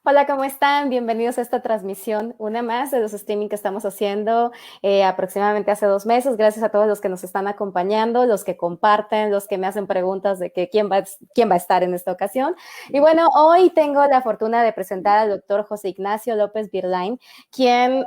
Hola, ¿cómo están? Bienvenidos a esta transmisión, una más de los streaming que estamos haciendo aproximadamente hace 2 meses. Gracias a todos los que nos están acompañando, los que comparten, los que me hacen preguntas de que quién va a estar en esta ocasión. Y bueno, hoy tengo la fortuna de presentar al doctor José Ignacio López Birlain, quien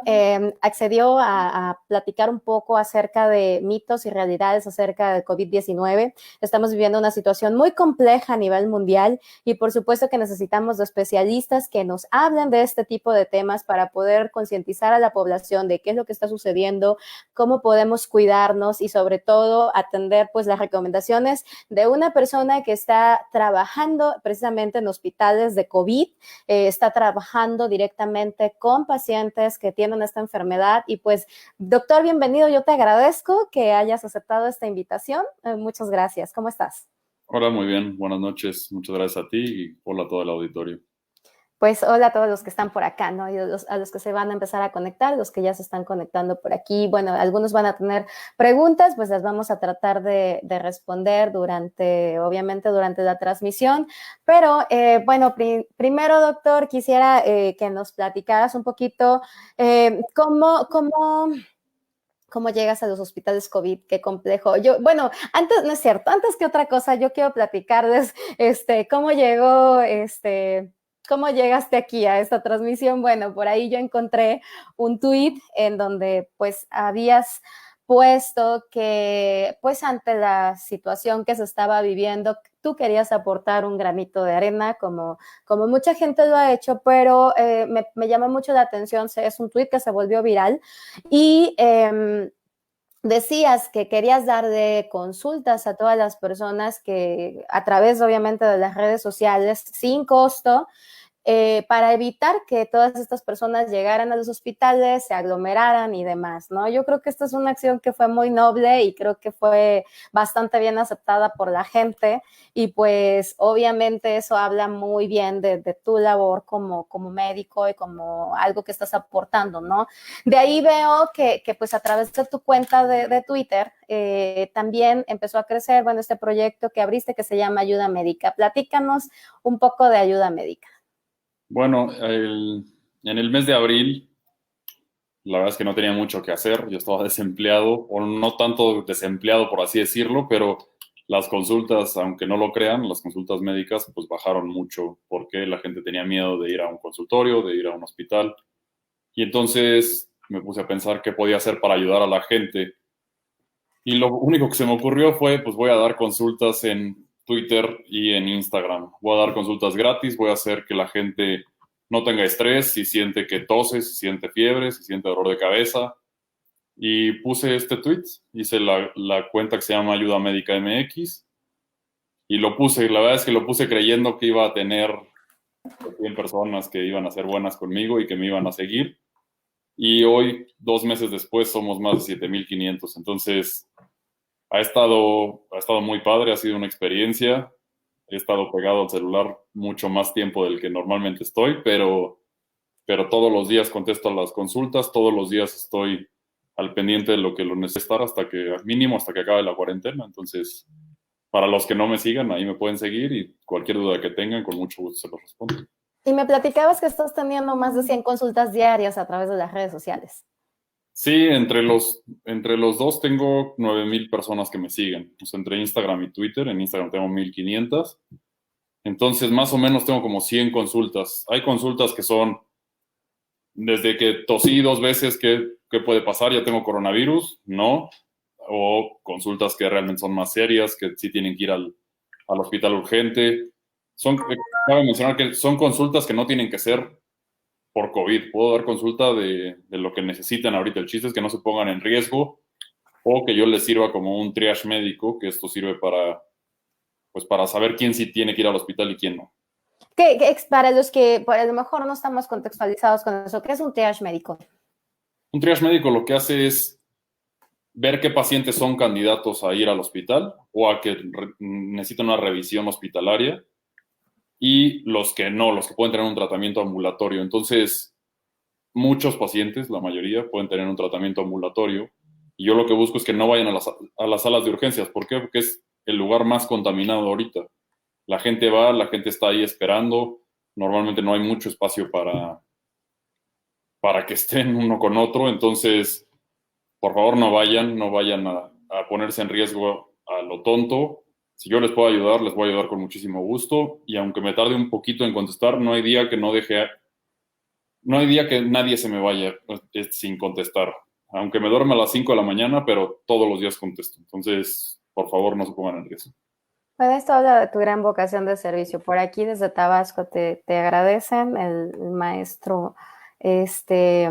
accedió a platicar un poco acerca de mitos y realidades acerca del COVID-19. Estamos viviendo una situación muy compleja a nivel mundial y por supuesto que necesitamos de especialistas que nos hablen de este tipo de temas para poder concientizar a la población de qué es lo que está sucediendo, cómo podemos cuidarnos y sobre todo atender pues las recomendaciones de una persona que está trabajando precisamente en hospitales de COVID, está trabajando directamente con pacientes que tienen esta enfermedad y pues doctor, bienvenido, yo te agradezco que hayas aceptado esta invitación, muchas gracias, ¿cómo estás? Hola, muy bien. Buenas noches. Muchas gracias a ti y hola a todo el auditorio. Pues hola a todos los que están por acá, ¿no? Y a los que se van a empezar a conectar, los que ya se están conectando por aquí. Bueno, algunos van a tener preguntas, pues las vamos a tratar de responder obviamente, durante la transmisión. Pero bueno, primero, doctor, quisiera que nos platicaras un poquito cómo llegas a los hospitales COVID, qué complejo. Bueno, antes, no es cierto, antes que otra cosa, yo quiero platicarles, cómo llegaste aquí a esta transmisión. Bueno, por ahí yo encontré un tuit en donde pues habías puesto que pues ante la situación que se estaba viviendo, tú querías aportar un granito de arena como mucha gente lo ha hecho, pero me llama mucho la atención, es un tuit que se volvió viral y decías que querías dar de consultas a todas las personas que a través obviamente de las redes sociales sin costo para evitar que todas estas personas llegaran a los hospitales, se aglomeraran y demás, ¿no? Yo creo que esta es una acción que fue muy noble y creo que fue bastante bien aceptada por la gente y pues obviamente eso habla muy bien de tu labor como médico y como algo que estás aportando, ¿no? De ahí veo que pues a través de tu cuenta de Twitter también empezó a crecer, bueno, este proyecto que abriste que se llama Ayuda Médica. Platícanos un poco de Ayuda Médica. Bueno, en el mes de abril, la verdad es que no tenía mucho que hacer. Yo estaba desempleado, o no tanto desempleado, por así decirlo, pero las consultas, aunque no lo crean, las consultas médicas, pues bajaron mucho porque la gente tenía miedo de ir a un consultorio, de ir a un hospital. Y entonces me puse a pensar qué podía hacer para ayudar a la gente. Y lo único que se me ocurrió fue, pues voy a dar consultas en Twitter y en Instagram. Voy a dar consultas gratis, voy a hacer que la gente no tenga estrés, si siente que tose, si siente fiebre, si siente dolor de cabeza. Y puse este tweet, hice la cuenta que se llama Ayuda Médica MX y lo puse. La verdad es que lo puse creyendo que iba a tener 100 personas que iban a ser buenas conmigo y que me iban a seguir. Y hoy, 2 meses después, somos más de 7,500. Entonces, ha estado muy padre, ha sido una experiencia. He estado pegado al celular mucho más tiempo del que normalmente estoy, pero todos los días contesto las consultas, todos los días estoy al pendiente de lo que lo necesitar hasta que, al mínimo, hasta que acabe la cuarentena. Entonces, para los que no me sigan, ahí me pueden seguir y cualquier duda que tengan, con mucho gusto se los respondo. Y me platicabas que estás teniendo más de 100 consultas diarias a través de las redes sociales. Sí, entre los dos tengo 9,000 personas que me siguen. O sea, entre Instagram y Twitter. En Instagram tengo 1,500. Entonces, más o menos tengo como 100 consultas. Hay consultas que son desde que tosí 2 veces, ¿qué puede pasar? Ya tengo coronavirus, ¿no? O consultas que realmente son más serias, que sí tienen que ir al hospital urgente. Cabe mencionar que son consultas que no tienen que ser por COVID. Puedo dar consulta de lo que necesitan ahorita. El chiste es que no se pongan en riesgo o que yo les sirva como un triage médico, que esto sirve pues para saber quién sí tiene que ir al hospital y quién no. Para los que por a lo mejor no estamos contextualizados con eso, ¿qué es un triage médico? Un triage médico lo que hace es ver qué pacientes son candidatos a ir al hospital o a que necesitan una revisión hospitalaria y los que no, los que pueden tener un tratamiento ambulatorio. Entonces, muchos pacientes, la mayoría, pueden tener un tratamiento ambulatorio y yo lo que busco es que no vayan a las salas de urgencias. ¿Por qué? Porque es el lugar más contaminado ahorita. La gente va, la gente está ahí esperando. Normalmente no hay mucho espacio para que estén uno con otro, entonces, por favor, no vayan a ponerse en riesgo a lo tonto. Si yo les puedo ayudar, les voy a ayudar con muchísimo gusto, y aunque me tarde un poquito en contestar, no hay día que nadie se me vaya sin contestar. Aunque me duerma a las 5 de la mañana, pero todos los días contesto. Entonces, por favor, no se pongan en riesgo. Bueno, esto habla de tu gran vocación de servicio. Por aquí desde Tabasco te agradecen el maestro, este,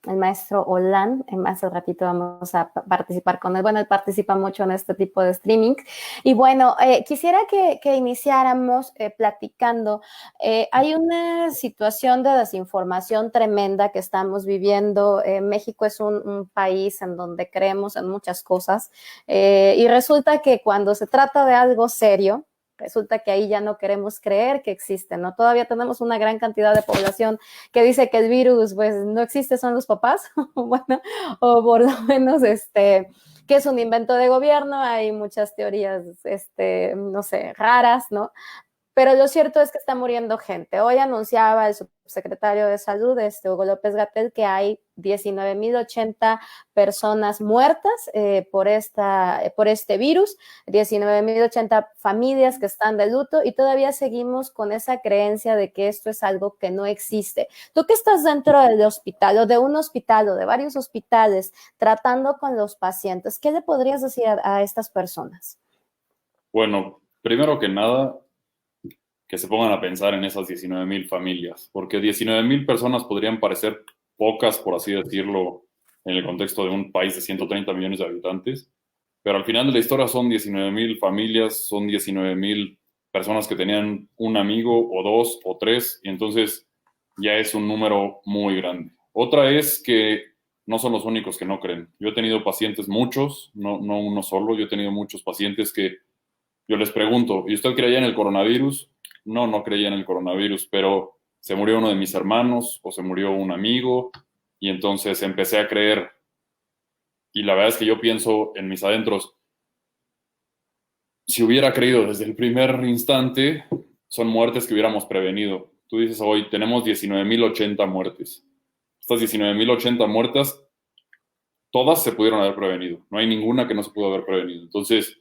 el maestro Olan. Más al ratito vamos a participar con él. Bueno, él participa mucho en este tipo de streaming. Y bueno, quisiera que iniciáramos platicando. Hay una situación de desinformación tremenda que estamos viviendo. México es un país en donde creemos en muchas cosas. Y resulta que cuando se trata de algo serio, resulta que ahí ya no queremos creer que existe, ¿no? Todavía tenemos una gran cantidad de población que dice que el virus, pues, no existe, son los papás, bueno, o por lo menos, que es un invento de gobierno, hay muchas teorías, no sé, raras, ¿no? Pero lo cierto es que está muriendo gente. Hoy anunciaba el subsecretario de Salud, Hugo López-Gatell, que hay 19.080 personas muertas por este virus, 19.080 familias que están de luto, y todavía seguimos con esa creencia de que esto es algo que no existe. Tú que estás dentro del hospital o de un hospital o de varios hospitales tratando con los pacientes, ¿qué le podrías decir a estas personas? Bueno, primero que nada, que se pongan a pensar en esas 19,000 familias, porque 19,000 personas podrían parecer pocas, por así decirlo, en el contexto de un país de 130 millones de habitantes, pero al final de la historia son 19,000 familias, son 19,000 personas que tenían un amigo o dos o tres, y entonces ya es un número muy grande. Otra es que no son los únicos que no creen. Yo he tenido pacientes, muchos, no uno solo, yo he tenido muchos pacientes que yo les pregunto, ¿y usted creía en el coronavirus? No, no creía en el coronavirus, pero se murió uno de mis hermanos o se murió un amigo, y entonces empecé a creer. Y la verdad es que yo pienso en mis adentros, si hubiera creído desde el primer instante, son muertes que hubiéramos prevenido. Tú dices hoy, tenemos 19,080 muertes. Estas 19,080 muertas, todas se pudieron haber prevenido. No hay ninguna que no se pudo haber prevenido. Entonces,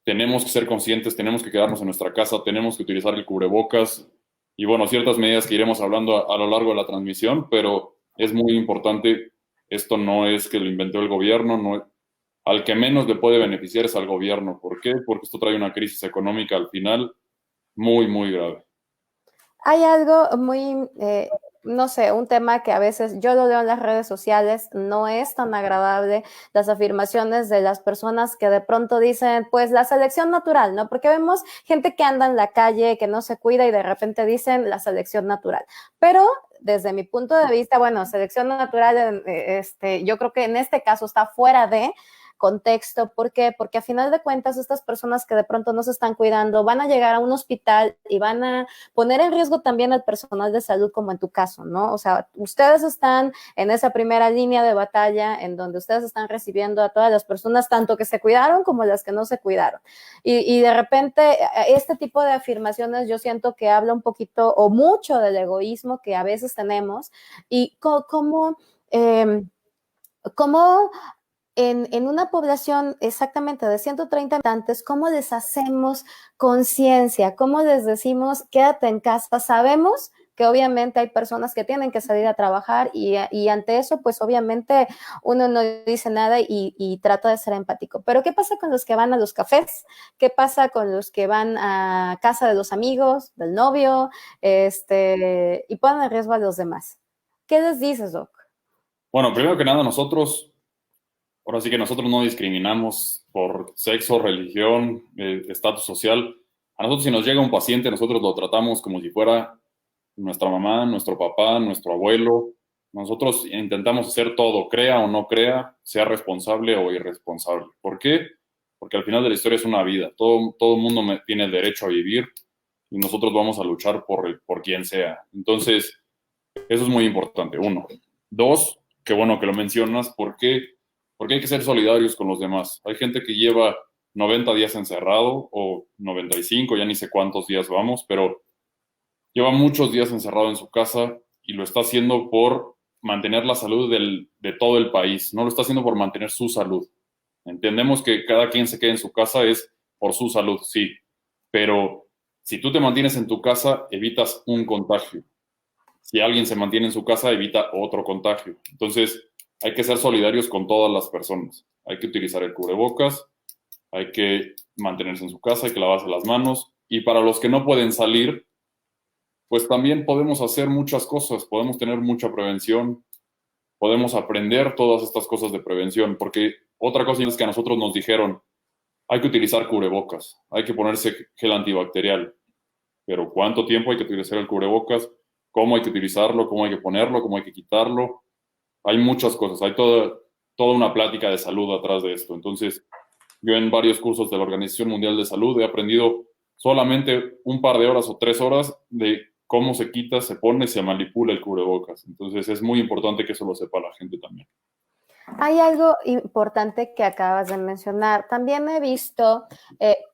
tenemos que ser conscientes, tenemos que quedarnos en nuestra casa, tenemos que utilizar el cubrebocas y, bueno, ciertas medidas que iremos hablando a lo largo de la transmisión, pero es muy importante. Esto no es que lo inventó el gobierno, no, al que menos le puede beneficiar es al gobierno. ¿Por qué? Porque esto trae una crisis económica al final muy, muy grave. Hay algo muy, no sé, un tema que a veces yo lo leo en las redes sociales, no es tan agradable las afirmaciones de las personas que de pronto dicen, pues la selección natural, ¿no? Porque vemos gente que anda en la calle, que no se cuida y de repente dicen la selección natural. Pero desde mi punto de vista, bueno, selección natural, yo creo que en este caso está fuera de contexto. ¿Por qué? Porque a final de cuentas estas personas que de pronto no se están cuidando van a llegar a un hospital y van a poner en riesgo también al personal de salud, como en tu caso, ¿no? O sea, ustedes están en esa primera línea de batalla en donde ustedes están recibiendo a todas las personas, tanto que se cuidaron como las que no se cuidaron. Y de repente, este tipo de afirmaciones yo siento que habla un poquito o mucho del egoísmo que a veces tenemos y cómo en una población exactamente de 130 habitantes, ¿cómo les hacemos conciencia? ¿Cómo les decimos, quédate en casa? Sabemos que obviamente hay personas que tienen que salir a trabajar y ante eso, pues obviamente uno no dice nada y trata de ser empático. Pero ¿qué pasa con los que van a los cafés? ¿Qué pasa con los que van a casa de los amigos, del novio, y ponen en riesgo a los demás? ¿Qué les dices, Doc? Bueno, primero que nada, ahora sí que nosotros no discriminamos por sexo, religión, estatus social. A nosotros, si nos llega un paciente, nosotros lo tratamos como si fuera nuestra mamá, nuestro papá, nuestro abuelo. Nosotros intentamos hacer todo, crea o no crea, sea responsable o irresponsable. ¿Por qué? Porque al final de la historia es una vida. Todo el mundo tiene derecho a vivir y nosotros vamos a luchar por quien sea. Entonces, eso es muy importante, uno. Dos, qué bueno que lo mencionas, porque hay que ser solidarios con los demás. Hay gente que lleva 90 días encerrado o 95, ya ni sé cuántos días vamos, pero lleva muchos días encerrado en su casa y lo está haciendo por mantener la salud de todo el país, no lo está haciendo por mantener su salud. Entendemos que cada quien se quede en su casa es por su salud, sí, pero si tú te mantienes en tu casa, evitas un contagio. Si alguien se mantiene en su casa, evita otro contagio. Entonces, hay que ser solidarios con todas las personas. Hay que utilizar el cubrebocas, hay que mantenerse en su casa, hay que lavarse las manos. Y para los que no pueden salir, pues también podemos hacer muchas cosas, podemos tener mucha prevención, podemos aprender todas estas cosas de prevención, porque otra cosa es que a nosotros nos dijeron, hay que utilizar cubrebocas, hay que ponerse gel antibacterial, pero ¿cuánto tiempo hay que utilizar el cubrebocas? ¿Cómo hay que utilizarlo? ¿Cómo hay que ponerlo? ¿Cómo hay que quitarlo? Hay muchas cosas, hay toda una plática de salud atrás de esto. Entonces, yo en varios cursos de la Organización Mundial de Salud he aprendido solamente un par de horas o 3 horas de cómo se quita, se pone, se manipula el cubrebocas. Entonces, es muy importante que eso lo sepa la gente también. Hay algo importante que acabas de mencionar. También he visto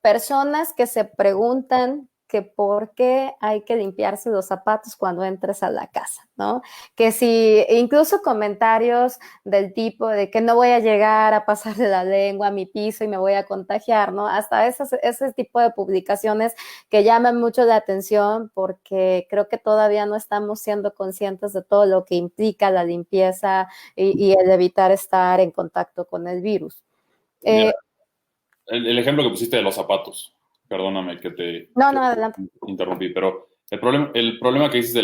personas que se preguntan que por qué hay que limpiarse los zapatos cuando entres a la casa, ¿no? Que si incluso comentarios del tipo de que no voy a llegar a pasarle la lengua a mi piso y me voy a contagiar, ¿no? Hasta ese tipo de publicaciones que llaman mucho la atención porque creo que todavía no estamos siendo conscientes de todo lo que implica la limpieza y el evitar estar en contacto con el virus. Mira, el ejemplo que pusiste de los zapatos, perdóname que te No, que no, adelante. interrumpí, pero el problema que dices de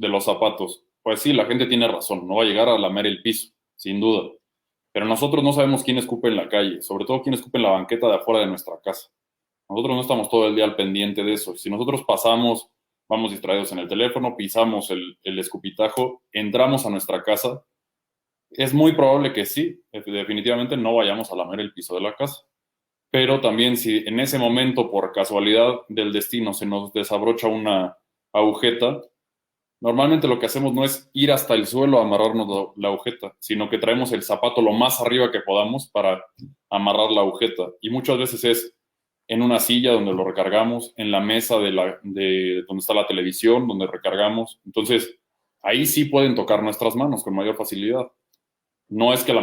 los zapatos, pues sí, la gente tiene razón, no va a llegar a lamer el piso, sin duda, pero nosotros no sabemos quién escupe en la calle, sobre todo quién escupe en la banqueta de afuera de nuestra casa. Nosotros no estamos todo el día al pendiente de eso. Si nosotros pasamos, vamos distraídos en el teléfono, pisamos el escupitajo, entramos a nuestra casa, es muy probable que sí, definitivamente no vayamos a lamer el piso de la casa. Pero también si en ese momento, por casualidad del destino, se nos desabrocha una agujeta, normalmente lo que hacemos no es ir hasta el suelo a amarrarnos la agujeta, sino que traemos el zapato lo más arriba que podamos para amarrar la agujeta. Y muchas veces es en una silla donde lo recargamos, en la mesa de donde está la televisión, donde recargamos. Entonces, ahí sí pueden tocar nuestras manos con mayor facilidad. No es que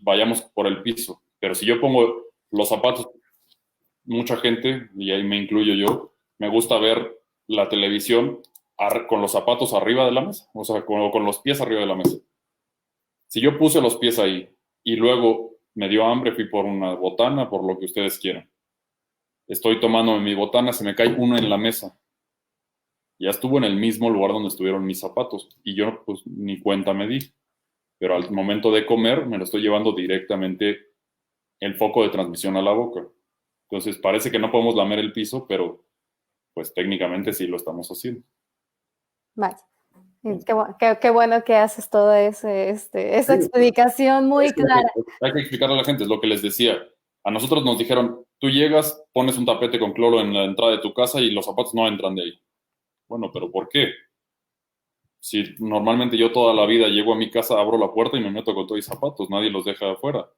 vayamos por el piso, pero si yo pongo los zapatos, mucha gente, y ahí me incluyo yo, me gusta ver la televisión con los zapatos arriba de la mesa, o sea, con los pies arriba de la mesa. Si yo puse los pies ahí y luego me dio hambre, fui por una botana, por lo que ustedes quieran. Estoy tomando mi botana, se me cae uno en la mesa. Ya estuvo en el mismo lugar donde estuvieron mis zapatos y yo pues ni cuenta me di. Pero al momento de comer me lo estoy llevando directamente el foco de transmisión a la boca. Entonces parece que no podemos lamer el piso, pero pues técnicamente sí lo estamos haciendo. Vale. Qué bueno que haces toda esa explicación muy clara. Hay que explicarle a la gente, es lo que les decía. A nosotros nos dijeron, tú llegas, pones un tapete con cloro en la entrada de tu casa y los zapatos no entran de ahí. Bueno, pero ¿por qué? Si normalmente yo toda la vida llego a mi casa, abro la puerta y me meto con todos mis zapatos, nadie los deja afuera.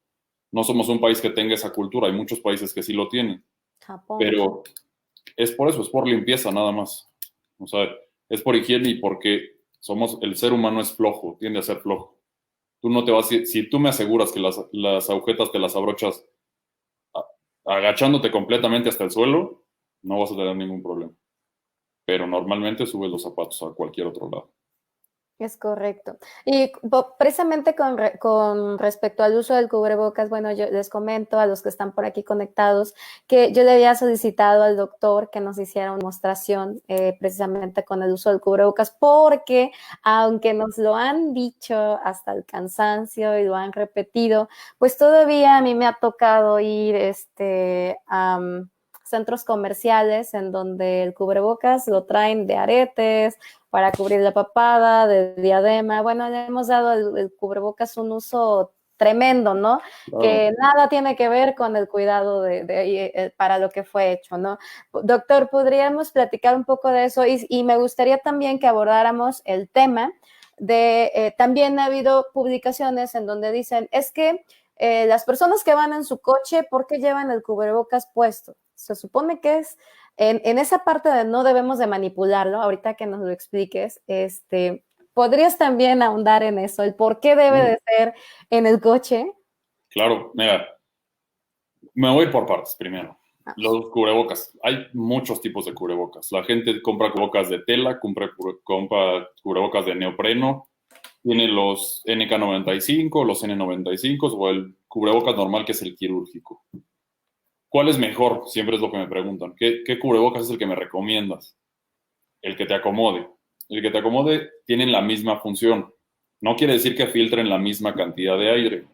No somos un país que tenga esa cultura, hay muchos países que sí lo tienen. Japón. Pero es por eso, es por limpieza nada más. O sea, es por higiene y porque el ser humano es flojo, tiende a ser flojo. Tú no te vas, si tú me aseguras que las agujetas te las abrochas agachándote completamente hasta el suelo, no vas a tener ningún problema. Pero normalmente subes los zapatos a cualquier otro lado. Es correcto. Y precisamente con respecto al uso del cubrebocas, bueno, yo les comento a los que están por aquí conectados que yo le había solicitado al doctor que nos hiciera una demostración precisamente con el uso del cubrebocas, porque aunque nos lo han dicho hasta el cansancio y lo han repetido, pues todavía a mí me ha tocado ir a centros comerciales en donde el cubrebocas lo traen de aretes, para cubrir la papada, de diadema. Bueno, le hemos dado el cubrebocas un uso tremendo, ¿no? Claro. Que nada tiene que ver con el cuidado para lo que fue hecho, ¿no? Doctor, ¿podríamos platicar un poco de eso? Y me gustaría también que abordáramos el tema de, también ha habido publicaciones en donde dicen, es que las personas que van en su coche, ¿por qué llevan el cubrebocas puesto? Se supone que es en esa parte de no debemos de manipularlo, ahorita que nos lo expliques, ¿podrías también ahondar en eso? ¿El por qué debe de ser en el coche? Claro, mira, me voy a ir por partes primero. Los cubrebocas. Hay muchos tipos de cubrebocas. La gente compra cubrebocas de tela, compra cubrebocas de neopreno, tiene los NK95, los N95 o el cubrebocas normal que es el quirúrgico. ¿Cuál es mejor? Siempre es lo que me preguntan. ¿Qué cubrebocas es el que me recomiendas? El que te acomode. El que te acomode tienen la misma función. No quiere decir que filtren la misma cantidad de aire.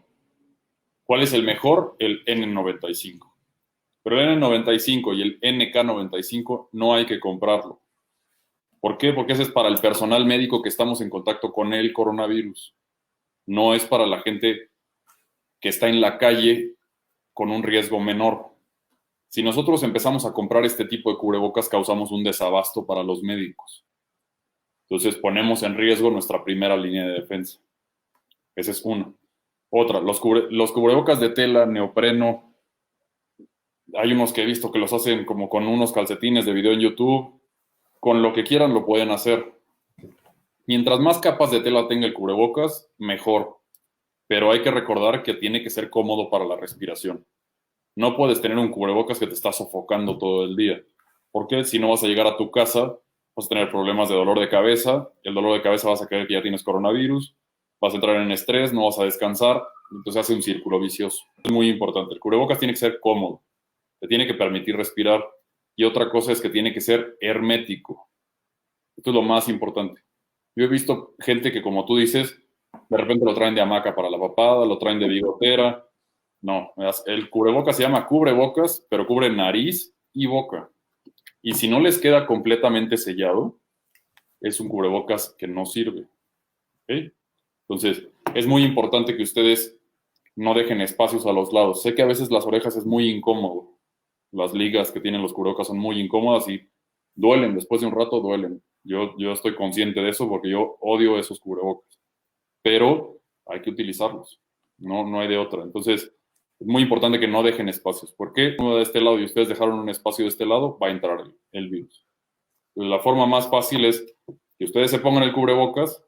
¿Cuál es el mejor? El N95. Pero el N95 y el NK95 no hay que comprarlo. ¿Por qué? Porque ese es para el personal médico que estamos en contacto con el coronavirus. No es para la gente que está en la calle con un riesgo menor. Si nosotros empezamos a comprar este tipo de cubrebocas, causamos un desabasto para los médicos. Entonces ponemos en riesgo nuestra primera línea de defensa. Esa es una. Otra, los cubrebocas de tela, neopreno, hay unos que he visto que los hacen como con unos calcetines de video en YouTube. Con lo que quieran lo pueden hacer. Mientras más capas de tela tenga el cubrebocas, mejor. Pero hay que recordar que tiene que ser cómodo para la respiración. No puedes tener un cubrebocas que te está sofocando todo el día. Porque si no vas a llegar a tu casa, vas a tener problemas de dolor de cabeza. El dolor de cabeza vas a creer que ya tienes coronavirus. Vas a entrar en estrés, no vas a descansar. Entonces hace un círculo vicioso. Es muy importante. El cubrebocas tiene que ser cómodo. Te tiene que permitir respirar. Y otra cosa es que tiene que ser hermético. Esto es lo más importante. Yo he visto gente que, como tú dices, de repente lo traen de hamaca para la papada, lo traen de bigotera. No, el cubrebocas se llama cubrebocas, pero cubre nariz y boca. Y si no les queda completamente sellado, es un cubrebocas que no sirve. ¿Okay? Entonces, es muy importante que ustedes no dejen espacios a los lados. Sé que a veces las orejas es muy incómodo. Las ligas que tienen los cubrebocas son muy incómodas y duelen, después de un rato duelen. Yo estoy consciente de eso porque yo odio esos cubrebocas. Pero hay que utilizarlos. No hay de otra. Entonces, es muy importante que no dejen espacios. ¿Por qué uno de este lado y ustedes dejaron un espacio de este lado? Va a entrar el virus. Entonces, la forma más fácil es que ustedes se pongan el cubrebocas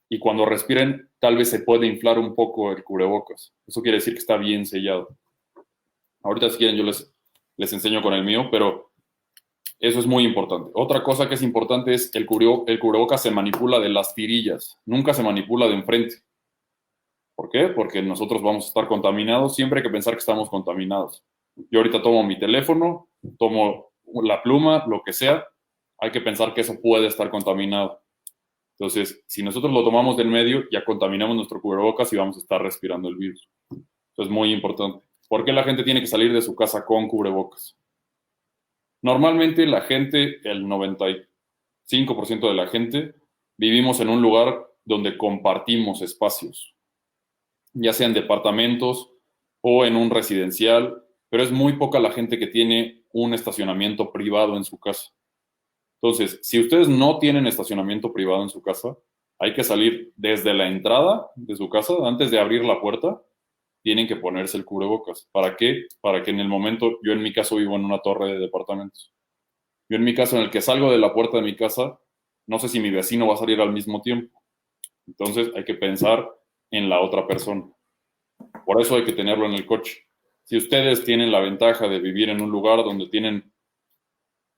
y cuando respiren, tal vez se puede inflar un poco el cubrebocas. Eso quiere decir que está bien sellado. Ahorita, si quieren, yo les enseño con el mío, pero eso es muy importante. Otra cosa que es importante es que el cubrebocas se manipula de las tirillas, nunca se manipula de enfrente. ¿Por qué? Porque nosotros vamos a estar contaminados, siempre hay que pensar que estamos contaminados. Yo ahorita tomo mi teléfono, tomo la pluma, lo que sea, hay que pensar que eso puede estar contaminado. Entonces, si nosotros lo tomamos del medio, ya contaminamos nuestro cubrebocas y vamos a estar respirando el virus. Eso es muy importante. ¿Por qué la gente tiene que salir de su casa con cubrebocas? Normalmente la gente, el 95% de la gente, vivimos en un lugar donde compartimos espacios, ya sean departamentos o en un residencial, pero es muy poca la gente que tiene un estacionamiento privado en su casa. Entonces, si ustedes no tienen estacionamiento privado en su casa, hay que salir desde la entrada de su casa, antes de abrir la puerta, tienen que ponerse el cubrebocas. ¿Para qué? Para que en el momento, yo en mi caso vivo en una torre de departamentos. Yo en mi caso, en el que salgo de la puerta de mi casa, no sé si mi vecino va a salir al mismo tiempo. Entonces hay que pensar en la otra persona. Por eso hay que tenerlo en el coche. Si ustedes tienen la ventaja de vivir en un lugar donde tienen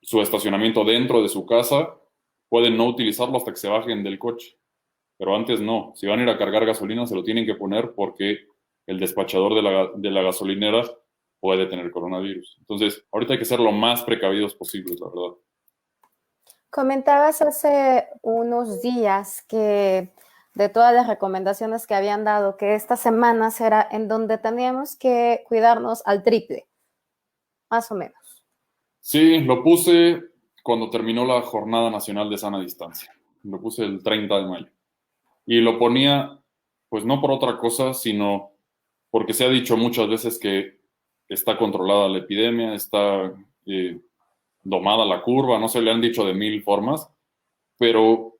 su estacionamiento dentro de su casa, pueden no utilizarlo hasta que se bajen del coche. Pero antes no. Si van a ir a cargar gasolina, se lo tienen que poner porque el despachador de la gasolinera puede tener coronavirus. Entonces, ahorita hay que ser lo más precavidos posibles, la verdad. Comentabas hace unos días que de todas las recomendaciones que habían dado, que esta semana será en donde teníamos que cuidarnos al triple, más o menos. Sí, lo puse cuando terminó la Jornada Nacional de Sana Distancia. Lo puse el 30 de mayo. Y lo ponía, pues no por otra cosa, sino porque se ha dicho muchas veces que está controlada la epidemia, está domada la curva, no se le han dicho de mil formas, pero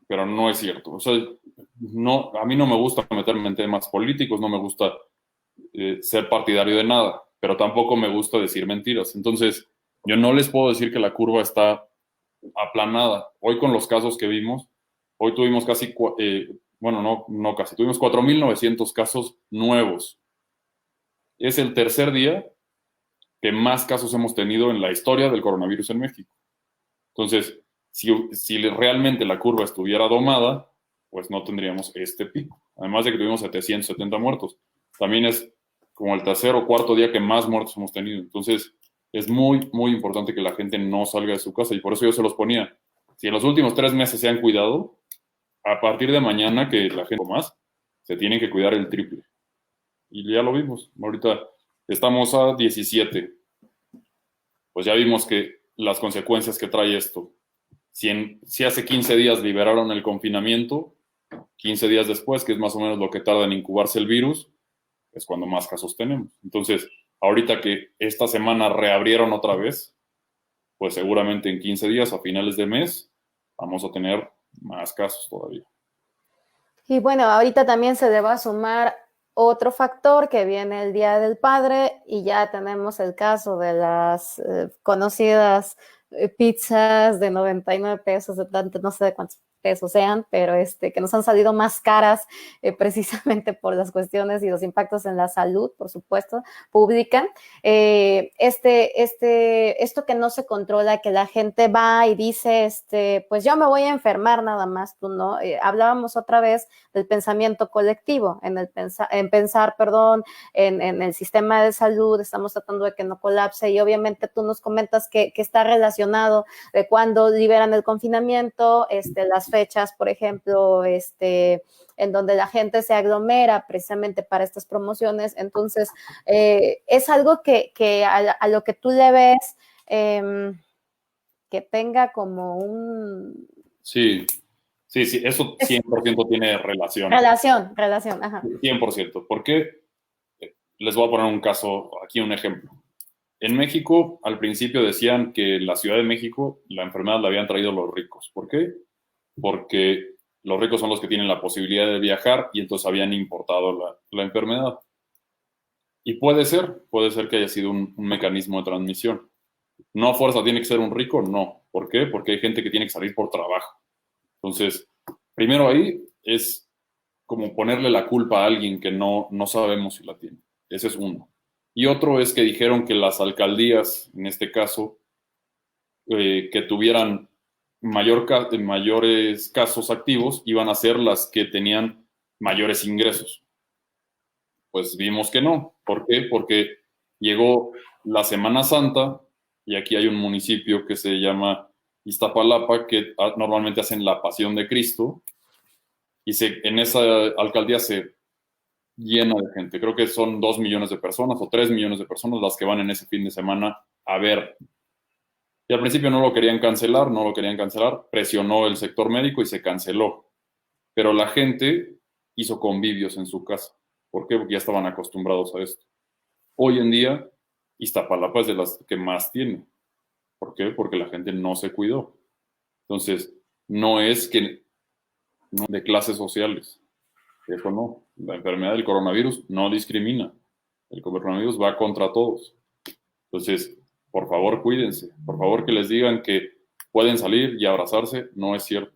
no es cierto. O sea, no, a mí no me gusta meterme en temas políticos, no me gusta ser partidario de nada, pero tampoco me gusta decir mentiras. Entonces, yo no les puedo decir que la curva está aplanada. Hoy con los casos que vimos, hoy tuvimos casi, bueno, no casi, tuvimos 4.900 casos nuevos. Es el tercer día que más casos hemos tenido en la historia del coronavirus en México. Entonces, si realmente la curva estuviera domada, pues no tendríamos este pico. Además de que tuvimos 770 muertos. También es como el tercer o cuarto día que más muertos hemos tenido. Entonces, es muy, muy importante que la gente no salga de su casa. Y por eso yo se los ponía. Si en los últimos 3 meses se han cuidado, a partir de mañana, que la gente más, se tienen que cuidar el triple. Y ya lo vimos. Ahorita estamos a 17. Pues ya vimos que las consecuencias que trae esto. Si hace 15 días liberaron el confinamiento, 15 días después, que es más o menos lo que tarda en incubarse el virus, es cuando más casos tenemos. Entonces, ahorita que esta semana reabrieron otra vez, pues seguramente en 15 días, a finales de mes, vamos a tener más casos todavía. Y bueno, ahorita también se le va a sumar otro factor que viene el Día del Padre y ya tenemos el caso de las conocidas pizzas de 99 pesos, de tanto, no sé de cuántos pesos sean, pero que nos han salido más caras precisamente por las cuestiones y los impactos en la salud, por supuesto, pública. Esto que no se controla, que la gente va y dice, pues yo me voy a enfermar nada más, tú no. Hablábamos otra vez del pensamiento colectivo, en pensar, en el sistema de salud, estamos tratando de que no colapse y obviamente tú nos comentas que está relacionado de cuando liberan el confinamiento, las fechas, por ejemplo, en donde la gente se aglomera precisamente para estas promociones. Entonces, es algo que a lo que tú le ves que tenga como un... Sí, eso 100% tiene relación. Relación, ajá. 100%. ¿Por qué? Les voy a poner un caso, aquí un ejemplo. En México, al principio decían que en la Ciudad de México la enfermedad la habían traído los ricos. ¿Por qué? Porque los ricos son los que tienen la posibilidad de viajar y entonces habían importado la enfermedad. Y puede ser que haya sido un mecanismo de transmisión. No a fuerza tiene que ser un rico, no. ¿Por qué? Porque hay gente que tiene que salir por trabajo. Entonces, primero ahí es como ponerle la culpa a alguien que no sabemos si la tiene. Ese es uno. Y otro es que dijeron que las alcaldías, en este caso, que tuvieran mayores casos activos, iban a ser las que tenían mayores ingresos. Pues vimos que no. ¿Por qué? Porque llegó la Semana Santa y aquí hay un municipio que se llama Iztapalapa que normalmente hacen la Pasión de Cristo y en esa alcaldía se llena de gente. Creo que son 2 millones de personas o 3 millones de personas las que van en ese fin de semana a ver. Y al principio no lo querían cancelar, presionó el sector médico y se canceló. Pero la gente hizo convivios en su casa. ¿Por qué? Porque ya estaban acostumbrados a esto. Hoy en día, Iztapalapa es de las que más tiene. ¿Por qué? Porque la gente no se cuidó. Entonces, no es que no, de clases sociales. Eso no. La enfermedad del coronavirus no discrimina. El coronavirus va contra todos. Entonces, por favor, cuídense. Por favor, que les digan que pueden salir y abrazarse. No es cierto.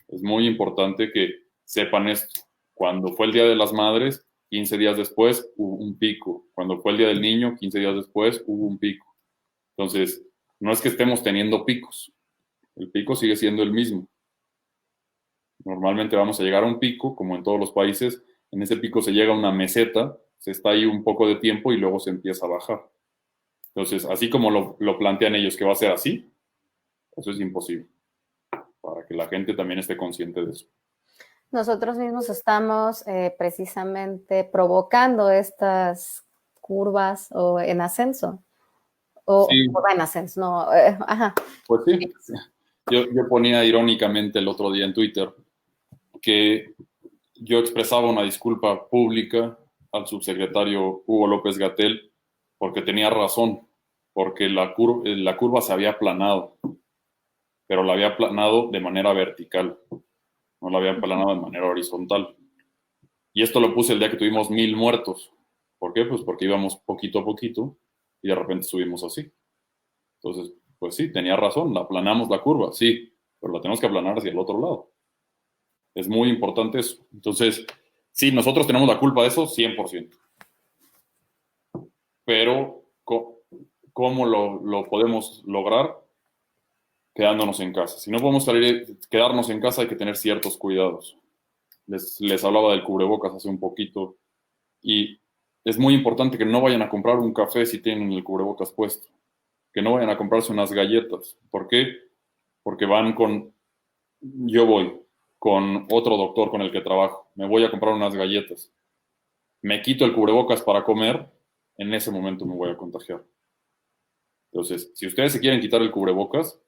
Es muy importante que sepan esto. Cuando fue el Día de las Madres, 15 días después hubo un pico. Cuando fue el Día del Niño, 15 días después hubo un pico. Entonces, no es que estemos teniendo picos. El pico sigue siendo el mismo. Normalmente vamos a llegar a un pico, como en todos los países. En ese pico se llega a una meseta, se está ahí un poco de tiempo y luego se empieza a bajar. Entonces, así como lo plantean ellos que va a ser así, eso es imposible. Para que la gente también esté consciente de eso. Nosotros mismos estamos precisamente provocando estas curvas o en ascenso. Sí. O en ascenso, no. Ajá. Pues sí. Yo ponía irónicamente el otro día en Twitter que yo expresaba una disculpa pública al subsecretario Hugo López-Gatell porque tenía razón, porque la curva se había aplanado, pero la había aplanado de manera vertical, no la había aplanado de manera horizontal. Y esto lo puse el día que tuvimos 1,000 muertos. ¿Por qué? Pues porque íbamos poquito a poquito y de repente subimos así. Entonces, pues sí, tenía razón, aplanamos la curva, sí, pero la tenemos que aplanar hacia el otro lado. Es muy importante eso. Entonces, sí, nosotros tenemos la culpa de eso, 100%. Pero, ¿cómo lo podemos lograr? Quedándonos en casa. Si no podemos quedarnos en casa, hay que tener ciertos cuidados. Les hablaba del cubrebocas hace un poquito y es muy importante que no vayan a comprar un café si tienen el cubrebocas puesto, que no vayan a comprarse unas galletas. ¿Por qué? Porque yo voy con otro doctor con el que trabajo, me voy a comprar unas galletas, me quito el cubrebocas para comer, en ese momento me voy a contagiar. Entonces, si ustedes se quieren quitar el cubrebocas,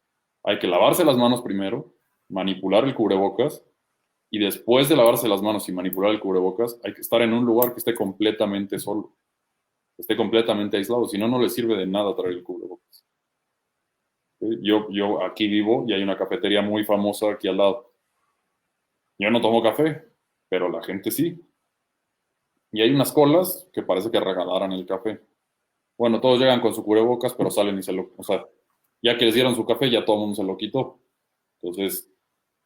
hay que lavarse las manos primero, manipular el cubrebocas y después de lavarse las manos y manipular el cubrebocas, hay que estar en un lugar que esté completamente solo, que esté completamente aislado, si no, no les sirve de nada traer el cubrebocas. ¿Sí? Yo aquí vivo y hay una cafetería muy famosa aquí al lado. Yo no tomo café, pero la gente sí. Y hay unas colas que parece que regalaran el café. Bueno, todos llegan con su cubrebocas, pero salen y o sea, ya que les dieron su café, ya todo el mundo se lo quitó. Entonces,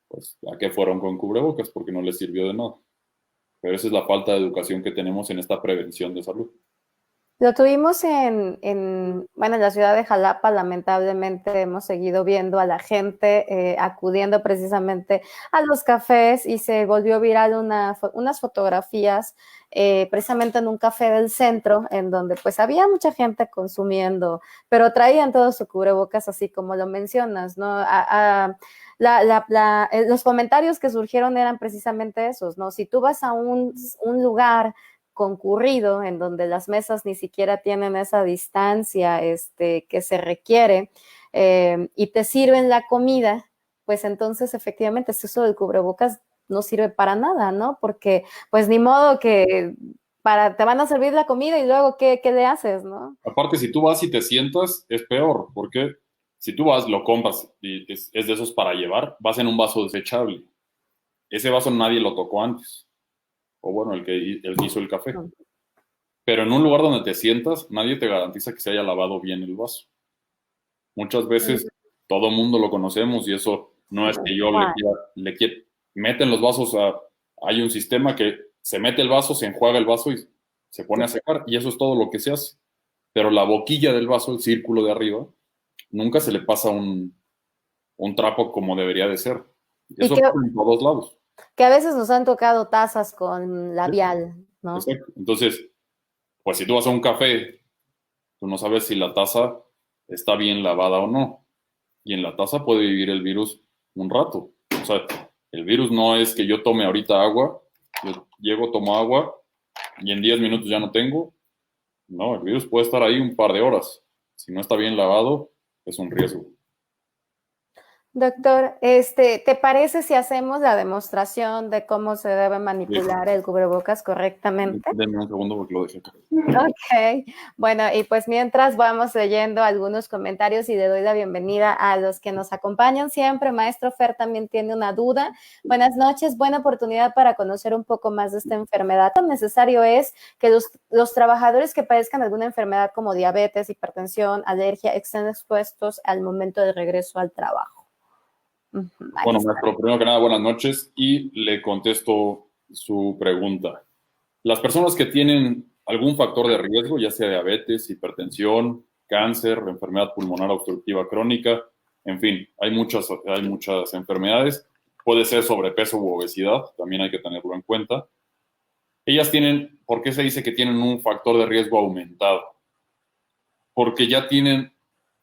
pues, ¿a qué fueron con cubrebocas? Porque no les sirvió de nada. Pero esa es la falta de educación que tenemos en esta prevención de salud. Lo tuvimos bueno, en la ciudad de Jalapa, lamentablemente hemos seguido viendo a la gente acudiendo precisamente a los cafés y se volvió viral unas fotografías precisamente en un café del centro en donde pues había mucha gente consumiendo, pero traían todo su cubrebocas así como lo mencionas, ¿no? Los comentarios que surgieron eran precisamente esos, ¿no? Si tú vas a un lugar concurrido, en donde las mesas ni siquiera tienen esa distancia que se requiere y te sirven la comida, pues entonces efectivamente eso del cubrebocas no sirve para nada, ¿no? Porque pues ni modo que te van a servir la comida y luego ¿qué le haces, no? Aparte, si tú vas y te sientas, es peor, porque si tú vas, lo compras y es de esos para llevar, vas en un vaso desechable. Ese vaso nadie lo tocó antes, o bueno, el que hizo el café. Pero en un lugar donde te sientas, nadie te garantiza que se haya lavado bien el vaso. Muchas veces todo mundo lo conocemos y eso no es que yo le quiera, meten los vasos hay un sistema que se mete el vaso, se enjuaga el vaso y se pone a secar y eso es todo lo que se hace. Pero la boquilla del vaso, el círculo de arriba, nunca se le pasa un trapo como debería de ser. Eso pasa en todos lados. Que a veces nos han tocado tazas con labial, ¿no? Exacto. Entonces, pues si tú vas a un café, tú no sabes si la taza está bien lavada o no. Y en la taza puede vivir el virus un rato. O sea, el virus no es que yo tome ahorita agua, yo llego, tomo agua y en 10 minutos ya no tengo. No, el virus puede estar ahí un par de horas. Si no está bien lavado, es un riesgo. Doctor, ¿te parece si hacemos la demostración de cómo se debe manipular el cubrebocas correctamente? Denme un segundo porque lo dejé acá. Ok, bueno, y pues mientras vamos leyendo algunos comentarios y le doy la bienvenida a los que nos acompañan siempre. Maestro Fer también tiene una duda. Buenas noches, buena oportunidad para conocer un poco más de esta enfermedad. ¿Tan necesario es que los trabajadores que padezcan alguna enfermedad como diabetes, hipertensión, alergia, estén expuestos al momento del regreso al trabajo? Bueno, maestro, primero que nada, buenas noches y le contesto su pregunta. Las personas que tienen algún factor de riesgo, ya sea diabetes, hipertensión, cáncer, enfermedad pulmonar obstructiva crónica, en fin, hay muchas enfermedades. Puede ser sobrepeso u obesidad, también hay que tenerlo en cuenta. Ellas tienen, ¿por qué se dice que tienen un factor de riesgo aumentado? Porque ya tienen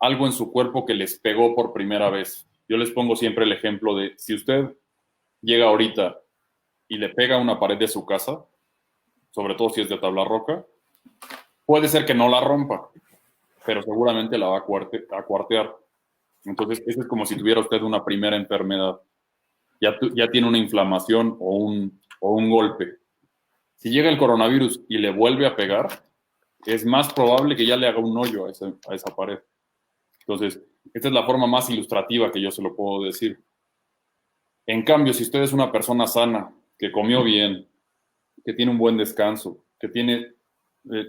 algo en su cuerpo que les pegó por primera vez. Yo les pongo siempre el ejemplo de, si usted llega ahorita y le pega a una pared de su casa, sobre todo si es de tabla roca, puede ser que no la rompa, pero seguramente la va a cuartear. Entonces, eso es como si tuviera usted una primera enfermedad. Ya tiene una inflamación o un golpe. Si llega el coronavirus y le vuelve a pegar, es más probable que ya le haga un hoyo a esa pared. Entonces, esta es la forma más ilustrativa que yo se lo puedo decir. En cambio, si usted es una persona sana, que comió bien, que tiene un buen descanso, que tiene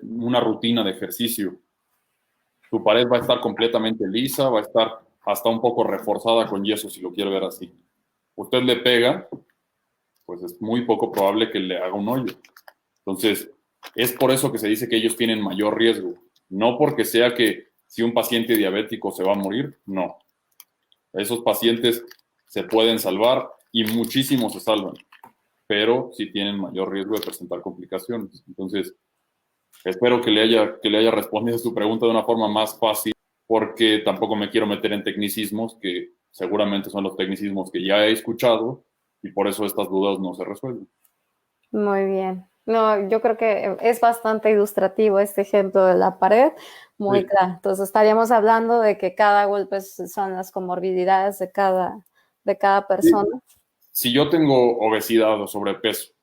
una rutina de ejercicio. Tu pared va a estar completamente lisa, va a estar hasta un poco reforzada con yeso, si lo quiere ver así. Usted le pega, pues es muy poco probable que le haga un hoyo. Entonces, es por eso que se dice que ellos tienen mayor riesgo. No porque sea que si un paciente diabético se va a morir, no. Esos pacientes se pueden salvar y muchísimos se salvan, pero sí tienen mayor riesgo de presentar complicaciones. Entonces, espero que le haya respondido a su pregunta de una forma más fácil, porque tampoco me quiero meter en tecnicismos que seguramente son los tecnicismos que ya he escuchado y por eso estas dudas no se resuelven. Muy bien. No, yo creo que es bastante ilustrativo este ejemplo de la pared, muy Sí. claro. Entonces estaríamos hablando de que cada golpe son las comorbilidades de cada Sí. persona. Si yo tengo obesidad o sobrepeso,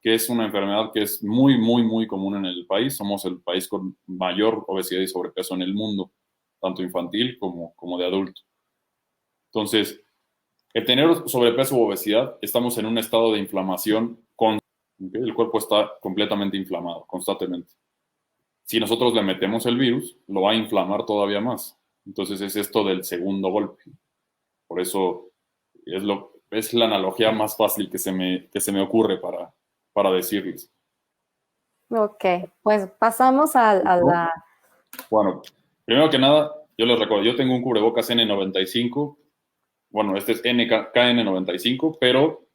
que es una enfermedad que es muy, muy, muy común en el país, somos el país con mayor obesidad y sobrepeso en el mundo, tanto infantil como de adulto. Entonces, el tener sobrepeso u obesidad, estamos en un estado de inflamación constante. ¿Okay? El cuerpo está completamente inflamado, constantemente. Si nosotros le metemos el virus, lo va a inflamar todavía más. Entonces es esto del segundo golpe. Por eso es la analogía más fácil que se me ocurre para decirles. Ok, pues pasamos a ¿No? la... Bueno, primero que nada, yo les recuerdo, yo tengo un cubrebocas N95. Bueno, este es KN95, pero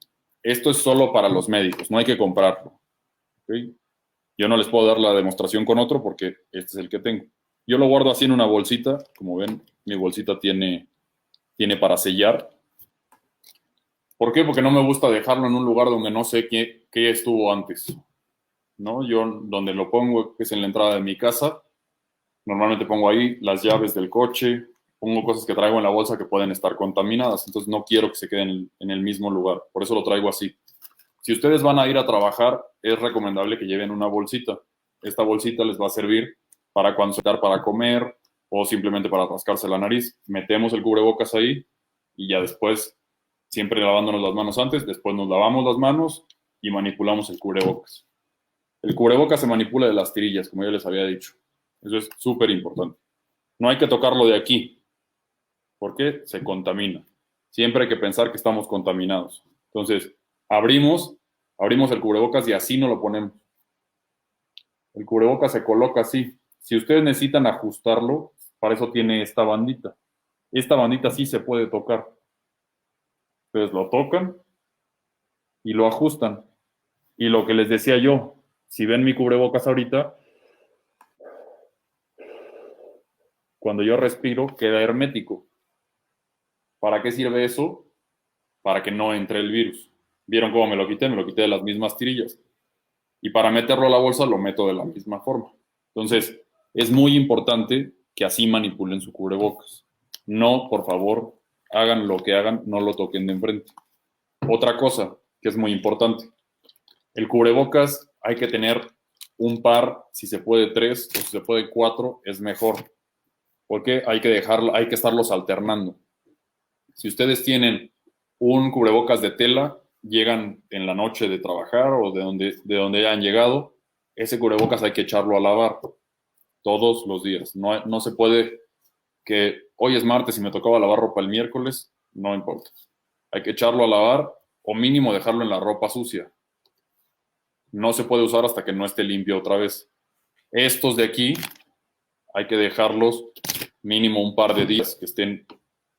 esto es solo para los médicos, no hay que comprarlo. ¿Okay? Yo no les puedo dar la demostración con otro porque este es el que tengo. Yo lo guardo así en una bolsita, como ven, mi bolsita tiene para sellar. ¿Por qué? Porque no me gusta dejarlo en un lugar donde no sé qué estuvo antes, ¿no? Yo donde lo pongo, que es en la entrada de mi casa, normalmente pongo ahí las llaves del coche, pongo cosas que traigo en la bolsa que pueden estar contaminadas, entonces no quiero que se queden en el mismo lugar, por eso lo traigo así. Si ustedes van a ir a trabajar, es recomendable que lleven una bolsita. Esta bolsita les va a servir para cuando se para comer o simplemente para rascarse la nariz. Metemos el cubrebocas ahí y ya después, siempre lavándonos las manos antes, después nos lavamos las manos y manipulamos el cubrebocas. El cubrebocas se manipula de las tirillas, como ya les había dicho. Eso es súper importante. No hay que tocarlo de aquí, porque se contamina. Siempre hay que pensar que estamos contaminados. Entonces, abrimos el cubrebocas y así no lo ponemos. El cubrebocas se coloca así. Si ustedes necesitan ajustarlo, para eso tiene esta bandita. Esta bandita sí se puede tocar. Ustedes lo tocan y lo ajustan. Y lo que les decía yo, si ven mi cubrebocas ahorita, cuando yo respiro queda hermético. ¿Para qué sirve eso? Para que no entre el virus. ¿Vieron cómo me lo quité? Me lo quité de las mismas tirillas. Y para meterlo a la bolsa lo meto de la misma forma. Entonces, es muy importante que así manipulen su cubrebocas. No, por favor, hagan lo que hagan, no lo toquen de enfrente. Otra cosa que es muy importante, el cubrebocas hay que tener un par, si se puede 3 o si se puede 4, es mejor, porque hay que estarlos alternando. Si ustedes tienen un cubrebocas de tela, llegan en la noche de trabajar o de donde hayan llegado, ese cubrebocas hay que echarlo a lavar todos los días. No se puede que hoy es martes y me tocaba lavar ropa el miércoles, no importa. Hay que echarlo a lavar o mínimo dejarlo en la ropa sucia. No se puede usar hasta que no esté limpio otra vez. Estos de aquí hay que dejarlos mínimo un par de días que estén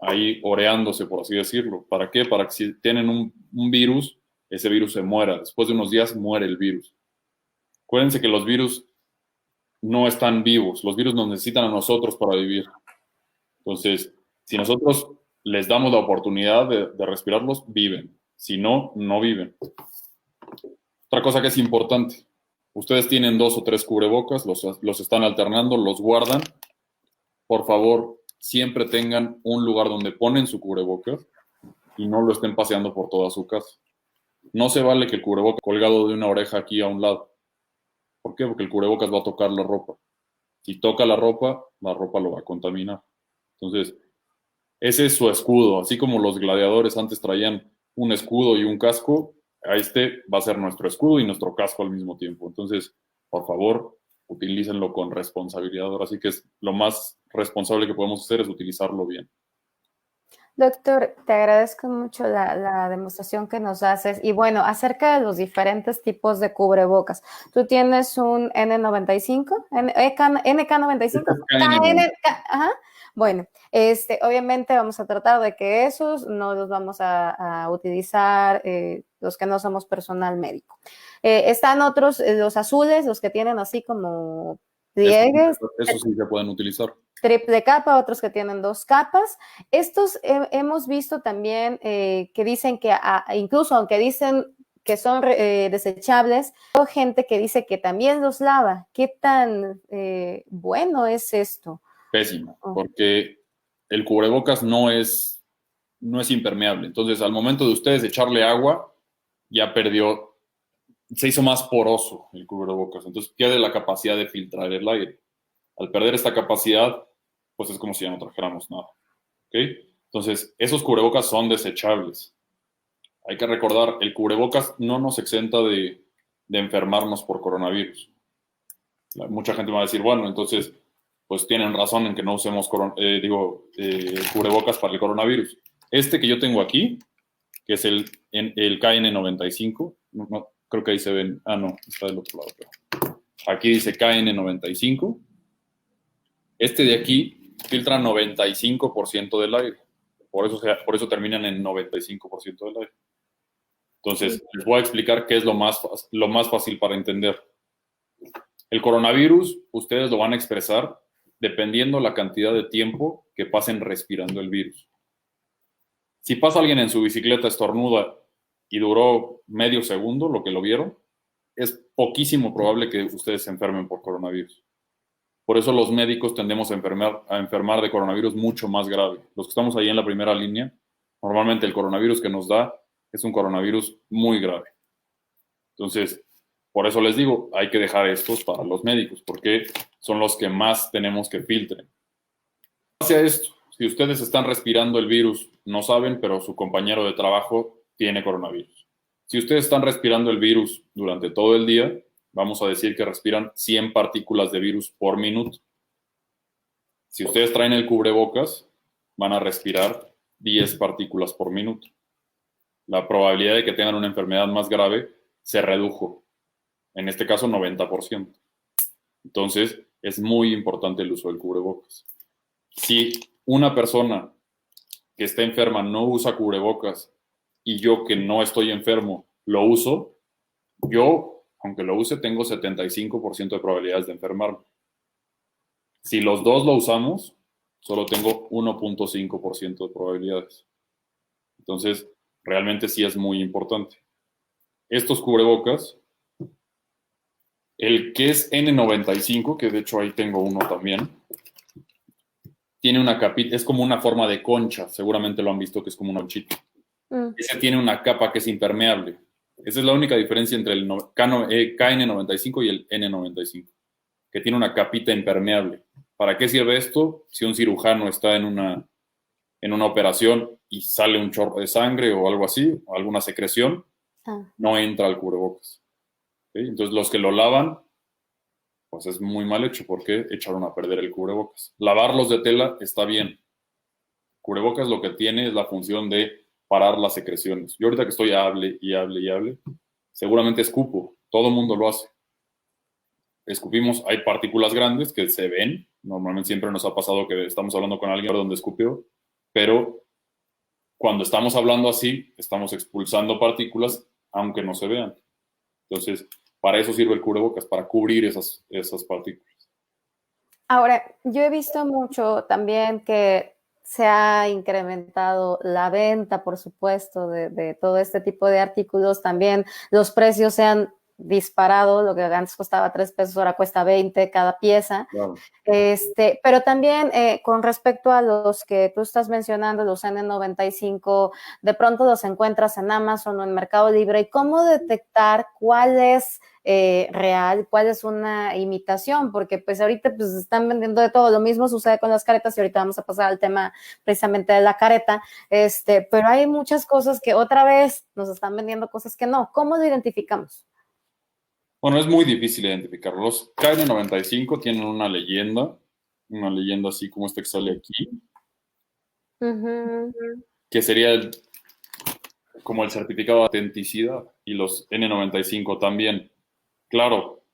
ahí oreándose, por así decirlo. ¿Para qué? Para que si tienen un virus, ese virus se muera. Después de unos días muere el virus. Acuérdense que los virus no están vivos. Los virus nos necesitan a nosotros para vivir. Entonces, si nosotros les damos la oportunidad de respirarlos, viven. Si no, no viven. Otra cosa que es importante. Ustedes tienen 2 o 3 cubrebocas, los están alternando, los guardan. Por favor, siempre tengan un lugar donde ponen su cubrebocas y no lo estén paseando por toda su casa. No se vale que el cubrebocas colgado de una oreja aquí a un lado. ¿Por qué? Porque el cubrebocas va a tocar la ropa. Si toca la ropa lo va a contaminar. Entonces, ese es su escudo. Así como los gladiadores antes traían un escudo y un casco, a este va a ser nuestro escudo y nuestro casco al mismo tiempo. Entonces, por favor, utilícenlo con responsabilidad. Ahora sí que es lo más responsable que podemos hacer es utilizarlo bien. Doctor, te agradezco mucho la demostración que nos haces. Y bueno, acerca de los diferentes tipos de cubrebocas. Tú tienes un N95, NK95, ajá. Bueno, obviamente vamos a tratar de que esos no los vamos a utilizar los que no somos personal médico. Están otros, los azules, los que tienen así como pliegues. Eso sí se pueden utilizar. Triple capa, otros que tienen 2 capas. Estos hemos visto también que dicen que incluso aunque dicen que son desechables, hay gente que dice que también los lava. ¿Qué tan bueno es esto? Pésimo, porque el cubrebocas no es impermeable. Entonces, al momento de ustedes echarle agua, ya perdió, se hizo más poroso el cubrebocas. Entonces, pierde la capacidad de filtrar el aire. Al perder esta capacidad, pues es como si ya no trajéramos nada. ¿Ok? Entonces, esos cubrebocas son desechables. Hay que recordar, el cubrebocas no nos exenta de enfermarnos por coronavirus. Mucha gente me va a decir, bueno, entonces, pues tienen razón en que no usemos cubrebocas para el coronavirus. Este que yo tengo aquí, que es el KN95, no, creo que ahí se ven, no, está del otro lado. Pero aquí dice KN95. Este de aquí filtra 95% del aire. Por eso terminan en 95% del aire. Entonces, les voy a explicar qué es lo más fácil para entender. El coronavirus, ustedes lo van a expresar dependiendo la cantidad de tiempo que pasen respirando el virus. Si pasa alguien en su bicicleta estornuda y duró medio segundo, lo que lo vieron, es poquísimo probable que ustedes se enfermen por coronavirus. Por eso los médicos tendemos a enfermar de coronavirus mucho más grave. Los que estamos ahí en la primera línea, normalmente el coronavirus que nos da es un coronavirus muy grave. Entonces, por eso les digo, hay que dejar estos para los médicos, porque son los que más tenemos que filtren. Hacia esto, si ustedes están respirando el virus, no saben, pero su compañero de trabajo tiene coronavirus. Si ustedes están respirando el virus durante todo el día, vamos a decir que respiran 100 partículas de virus por minuto. Si ustedes traen el cubrebocas, van a respirar 10 partículas por minuto. La probabilidad de que tengan una enfermedad más grave se redujo. En este caso, 90%. Entonces, es muy importante el uso del cubrebocas. Si una persona que está enferma no usa cubrebocas y yo que no estoy enfermo lo uso, yo, aunque lo use, tengo 75% de probabilidades de enfermarme. Si los dos lo usamos, solo tengo 1.5% de probabilidades. Entonces, realmente sí es muy importante. Estos cubrebocas, el que es N95, que de hecho ahí tengo uno también, tiene una capita, es como una forma de concha, seguramente lo han visto que es como un conchito. Ese tiene una capa que es impermeable. Esa es la única diferencia entre el KN95 y el N95, que tiene una capita impermeable. ¿Para qué sirve esto? Si un cirujano está en una operación y sale un chorro de sangre o algo así, o alguna secreción, no entra al cubrebocas. ¿Okay? Entonces los que lo lavan, pues es muy mal hecho porque echaron a perder el cubrebocas. Lavarlos de tela está bien. Cubrebocas lo que tiene es la función de parar las secreciones. Yo ahorita que estoy hable, seguramente escupo. Todo el mundo lo hace. Escupimos, hay partículas grandes que se ven. Normalmente siempre nos ha pasado que estamos hablando con alguien donde escupió, pero cuando estamos hablando así, estamos expulsando partículas aunque no se vean. Entonces, para eso sirve el cubrebocas, para cubrir esas partículas. Ahora, yo he visto mucho también que se ha incrementado la venta, por supuesto, de todo este tipo de artículos. También los precios se han disparado, lo que antes costaba 3 pesos, ahora cuesta 20 cada pieza. Claro. Pero también con respecto a los que tú estás mencionando, los N95, de pronto los encuentras en Amazon o en Mercado Libre. ¿Y cómo detectar cuál es real, cuál es una imitación? Porque pues ahorita pues están vendiendo de todo. Lo mismo sucede con las caretas y ahorita vamos a pasar al tema precisamente de la careta. Pero hay muchas cosas que otra vez nos están vendiendo cosas que no. ¿Cómo lo identificamos? Bueno, es muy difícil identificarlos. Los KN95 tienen una leyenda así como esta que sale aquí, Ujú. que sería como el certificado de autenticidad, y los N95 también. Claro,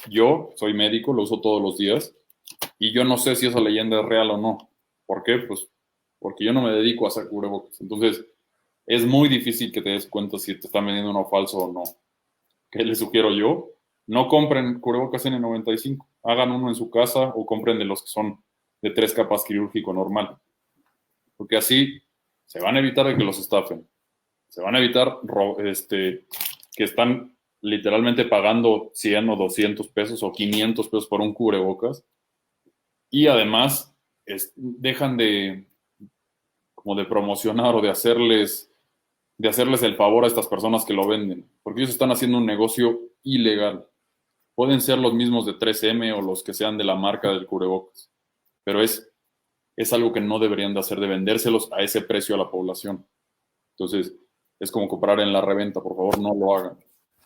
yo soy médico, lo uso todos los días, y yo no sé si esa leyenda es real o no. ¿Por qué? Pues porque yo no me dedico a hacer cubrebocas. Entonces, es muy difícil que te des cuenta si te están vendiendo uno falso o no. ¿Qué les sugiero yo? No compren cubrebocas N95. Hagan uno en su casa o compren de los que son de 3 capas quirúrgico normal. Porque así se van a evitar de que los estafen. Se van a evitar que están literalmente pagando 100 o 200 pesos o 500 pesos por un cubrebocas. Y además dejan como de promocionar o de hacerles el favor a estas personas que lo venden, porque ellos están haciendo un negocio ilegal. Pueden ser los mismos de 3M o los que sean de la marca del cubrebocas, pero es algo que no deberían de hacer, de vendérselos a ese precio a la población. Entonces, es como comprar en la reventa, por favor, no lo hagan.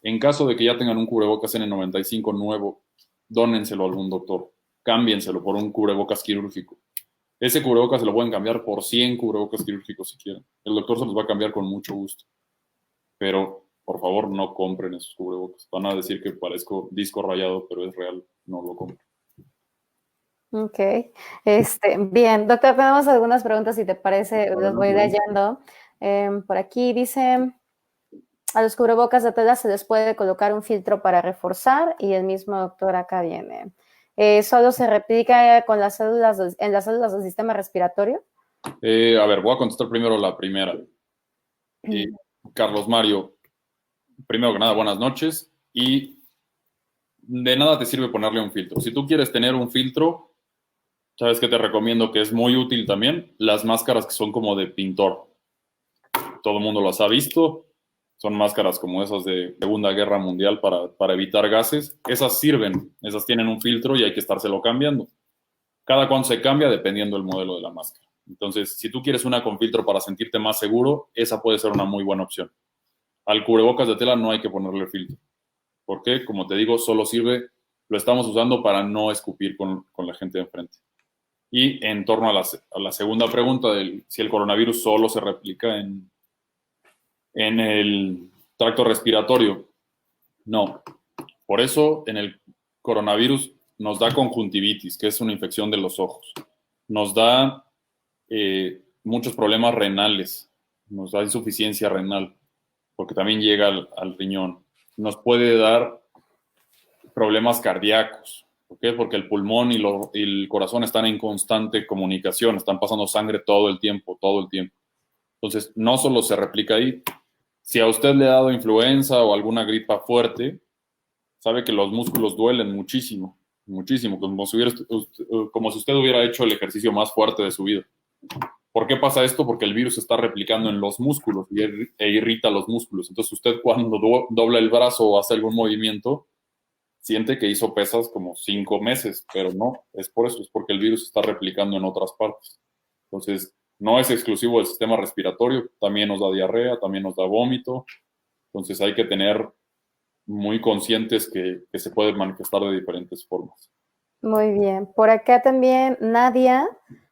En caso de que ya tengan un cubrebocas N95 nuevo, dónenselo a algún doctor, cámbienselo por un cubrebocas quirúrgico. Ese cubrebocas se lo pueden cambiar por 100 cubrebocas quirúrgicos si quieren. El doctor se los va a cambiar con mucho gusto. Pero, por favor, no compren esos cubrebocas. Van a decir que parezco disco rayado, pero es real. No lo compren. Ok, bien, doctor, tenemos algunas preguntas, si te parece, las voy Adelante. leyendo. Por aquí dice, a los cubrebocas de tela se les puede colocar un filtro para reforzar y el mismo doctor acá viene. ¿Solo se replica con las células en las células del sistema respiratorio? A ver, voy a contestar primero la primera. Eh, Carlos Mario, primero que nada, buenas noches. Y de nada te sirve ponerle un filtro. Si tú quieres tener un filtro, ¿sabes qué te recomiendo? Que es muy útil también. Las máscaras que son como de pintor. Todo el mundo las ha visto. Son máscaras como esas de Segunda Guerra Mundial para evitar gases. Esas sirven. Esas tienen un filtro y hay que estárselo cambiando. Cada cuánto se cambia dependiendo del modelo de la máscara. Entonces, si tú quieres una con filtro para sentirte más seguro, esa puede ser una muy buena opción. Al cubrebocas de tela no hay que ponerle filtro. Porque, como te digo, solo sirve, lo estamos usando para no escupir con la gente de enfrente. Y en torno a la segunda pregunta del si el coronavirus solo se replica en el tracto respiratorio, no. Por eso en el coronavirus nos da conjuntivitis, que es una infección de los ojos. Nos da muchos problemas renales, nos da insuficiencia renal, porque también llega al riñón. Nos puede dar problemas cardíacos. ¿Por qué? Porque el pulmón y el corazón están en constante comunicación, están pasando sangre todo el tiempo, todo el tiempo. Entonces, no solo se replica ahí. Si a usted le ha dado influenza o alguna gripa fuerte, sabe que los músculos duelen muchísimo, muchísimo, como si usted hubiera hecho el ejercicio más fuerte de su vida. ¿Por qué pasa esto? Porque el virus se está replicando en los músculos e irrita los músculos. Entonces, usted cuando dobla el brazo o hace algún movimiento, siente que hizo pesas como 5 meses, pero no, es por eso, es porque el virus se está replicando en otras partes. Entonces, no es exclusivo del sistema respiratorio, también nos da diarrea, también nos da vómito. Entonces, hay que tener muy conscientes que se puede manifestar de diferentes formas. Muy bien. Por acá también Nadia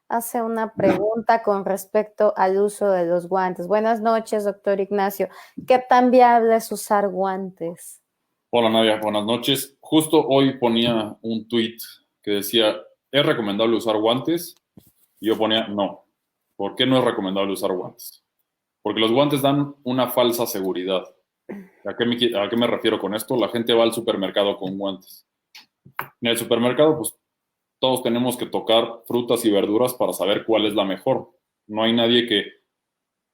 hace una pregunta con respecto al uso de los guantes. Buenas noches, doctor Ignacio. ¿Qué tan viable es usar guantes? Hola Nadia, buenas noches. Justo hoy ponía un tweet que decía, ¿es recomendable usar guantes? Y yo ponía, no. ¿Por qué no es recomendable usar guantes? Porque los guantes dan una falsa seguridad. ¿A qué me refiero con esto? La gente va al supermercado con guantes. En el supermercado, pues todos tenemos que tocar frutas y verduras para saber cuál es la mejor. No hay nadie que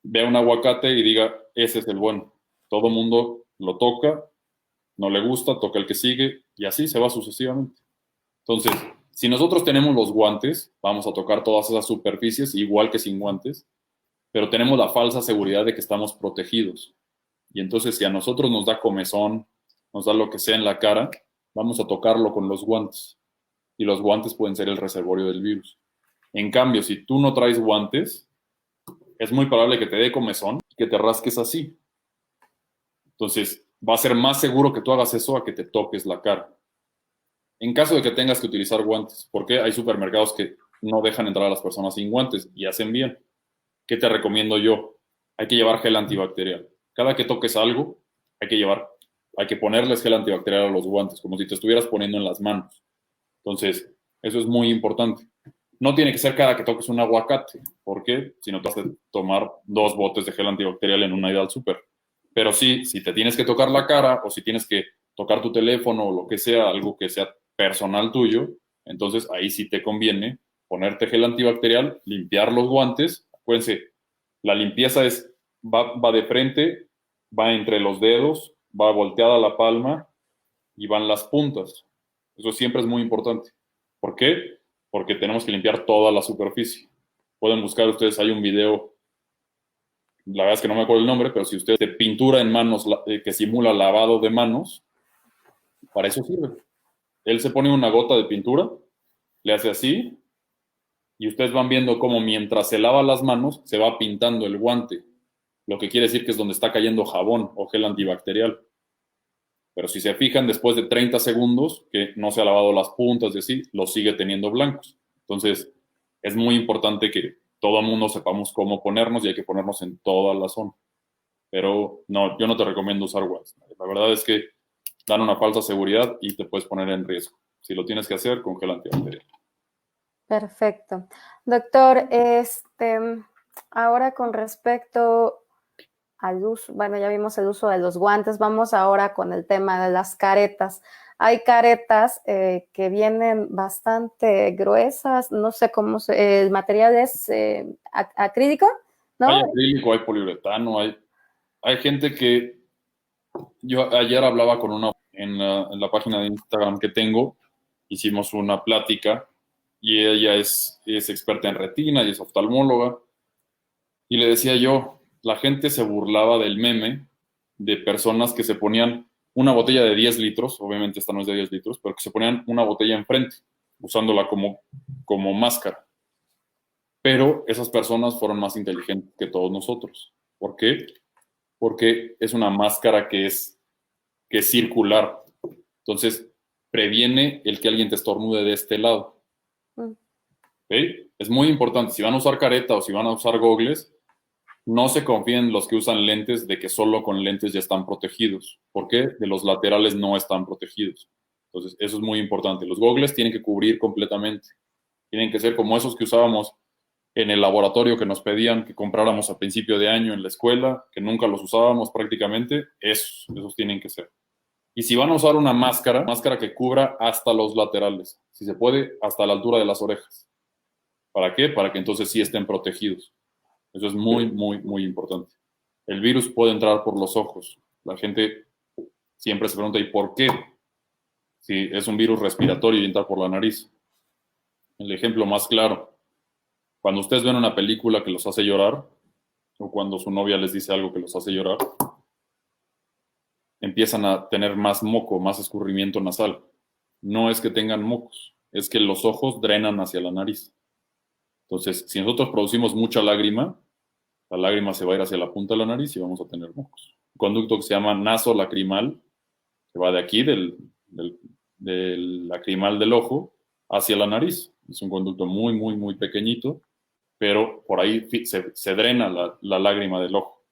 vea un aguacate y diga, ese es el bueno. Todo mundo lo toca, no le gusta, toca el que sigue y así se va sucesivamente. Entonces, si nosotros tenemos los guantes, vamos a tocar todas esas superficies igual que sin guantes, pero tenemos la falsa seguridad de que estamos protegidos. Y entonces, si a nosotros nos da comezón, nos da lo que sea en la cara, vamos a tocarlo con los guantes. Y los guantes pueden ser el reservorio del virus. En cambio, si tú no traes guantes, es muy probable que te dé comezón y que te rasques así. Entonces, va a ser más seguro que tú hagas eso a que te toques la cara. En caso de que tengas que utilizar guantes, porque hay supermercados que no dejan entrar a las personas sin guantes y hacen bien. ¿Qué te recomiendo yo? Hay que llevar gel antibacterial. Cada que toques algo, hay que ponerles gel antibacterial a los guantes, como si te estuvieras poniendo en las manos. Entonces, eso es muy importante. No tiene que ser cada que toques un aguacate, porque si no te vas a tomar 2 botes de gel antibacterial en una ida al súper. Pero sí, si te tienes que tocar la cara o si tienes que tocar tu teléfono o lo que sea, algo que sea personal tuyo, entonces ahí sí te conviene ponerte gel antibacterial, limpiar los guantes. Acuérdense, la limpieza va de frente, va entre los dedos, va volteada la palma y van las puntas. Eso siempre es muy importante. ¿Por qué? Porque tenemos que limpiar toda la superficie. Pueden buscar ustedes, hay un video, la verdad es que no me acuerdo el nombre, pero si ustedes de pintura en manos que simula lavado de manos, para eso sirve. Él se pone una gota de pintura, le hace así, y ustedes van viendo cómo mientras se lava las manos, se va pintando el guante, lo que quiere decir que es donde está cayendo jabón o gel antibacterial. Pero si se fijan, después de 30 segundos, que no se ha lavado las puntas y así, los sigue teniendo blancos. Entonces, es muy importante que todo el mundo sepamos cómo ponernos y hay que ponernos en toda la zona. Pero no, yo no te recomiendo usar guantes. La verdad es que dan una falsa seguridad y te puedes poner en riesgo. Si lo tienes que hacer, con gel antibacterial. Perfecto. Doctor, ahora con respecto al uso, bueno, ya vimos el uso de los guantes, vamos ahora con el tema de las caretas. Hay caretas que vienen bastante gruesas, no sé cómo el material es acrílico, ¿no? Hay acrílico, hay poliuretano, hay gente que... Yo ayer hablaba con una en la página de Instagram que tengo, hicimos una plática y ella es experta en retina y es oftalmóloga. Y le decía yo, la gente se burlaba del meme de personas que se ponían una botella de 10 litros, obviamente esta no es de 10 litros, pero que se ponían una botella enfrente, usándola como máscara. Pero esas personas fueron más inteligentes que todos nosotros. ¿Por qué? Porque es una máscara que es circular. Entonces, previene el que alguien te estornude de este lado. ¿Okay? Es muy importante. Si van a usar careta o si van a usar gogles, no se confíen los que usan lentes de que solo con lentes ya están protegidos. ¿Por qué? De los laterales no están protegidos. Entonces, eso es muy importante. Los gogles tienen que cubrir completamente. Tienen que ser como esos que usábamos en el laboratorio que nos pedían que compráramos a principio de año en la escuela, que nunca los usábamos prácticamente. Esos tienen que ser. Y si van a usar una máscara que cubra hasta los laterales. Si se puede, hasta la altura de las orejas. ¿Para qué? Para que entonces sí estén protegidos. Eso es muy, muy, muy importante. El virus puede entrar por los ojos. La gente siempre se pregunta, ¿y por qué? Si es un virus respiratorio y entra por la nariz. El ejemplo más claro, cuando ustedes ven una película que los hace llorar, o cuando su novia les dice algo que los hace llorar, empiezan a tener más moco, más escurrimiento nasal. No es que tengan mocos, es que los ojos drenan hacia la nariz. Entonces, si nosotros producimos mucha lágrima, la lágrima se va a ir hacia la punta de la nariz y vamos a tener mocos. Un conducto que se llama nasolacrimal, que va de aquí, del lacrimal del ojo, hacia la nariz. Es un conducto muy, muy, muy pequeñito, pero por ahí se drena la lágrima del ojo.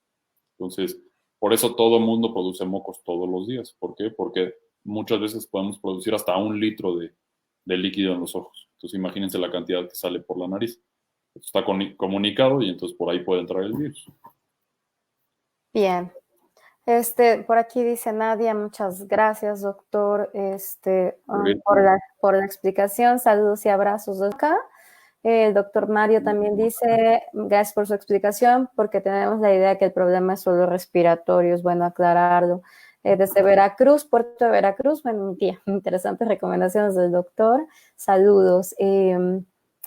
Entonces, por eso todo el mundo produce mocos todos los días. ¿Por qué? Porque muchas veces podemos producir hasta 1 litro de líquido en los ojos. Entonces, imagínense la cantidad que sale por la nariz. Está comunicado y entonces por ahí puede entrar el virus. Bien. Por aquí dice Nadia, muchas gracias, doctor, por la explicación. Saludos y abrazos de acá. El doctor Mario también dice, gracias por su explicación, porque tenemos la idea que el problema es solo respiratorio, es bueno aclararlo. Desde Veracruz, Puerto de Veracruz, bueno, mi tía, interesantes recomendaciones del doctor. Saludos.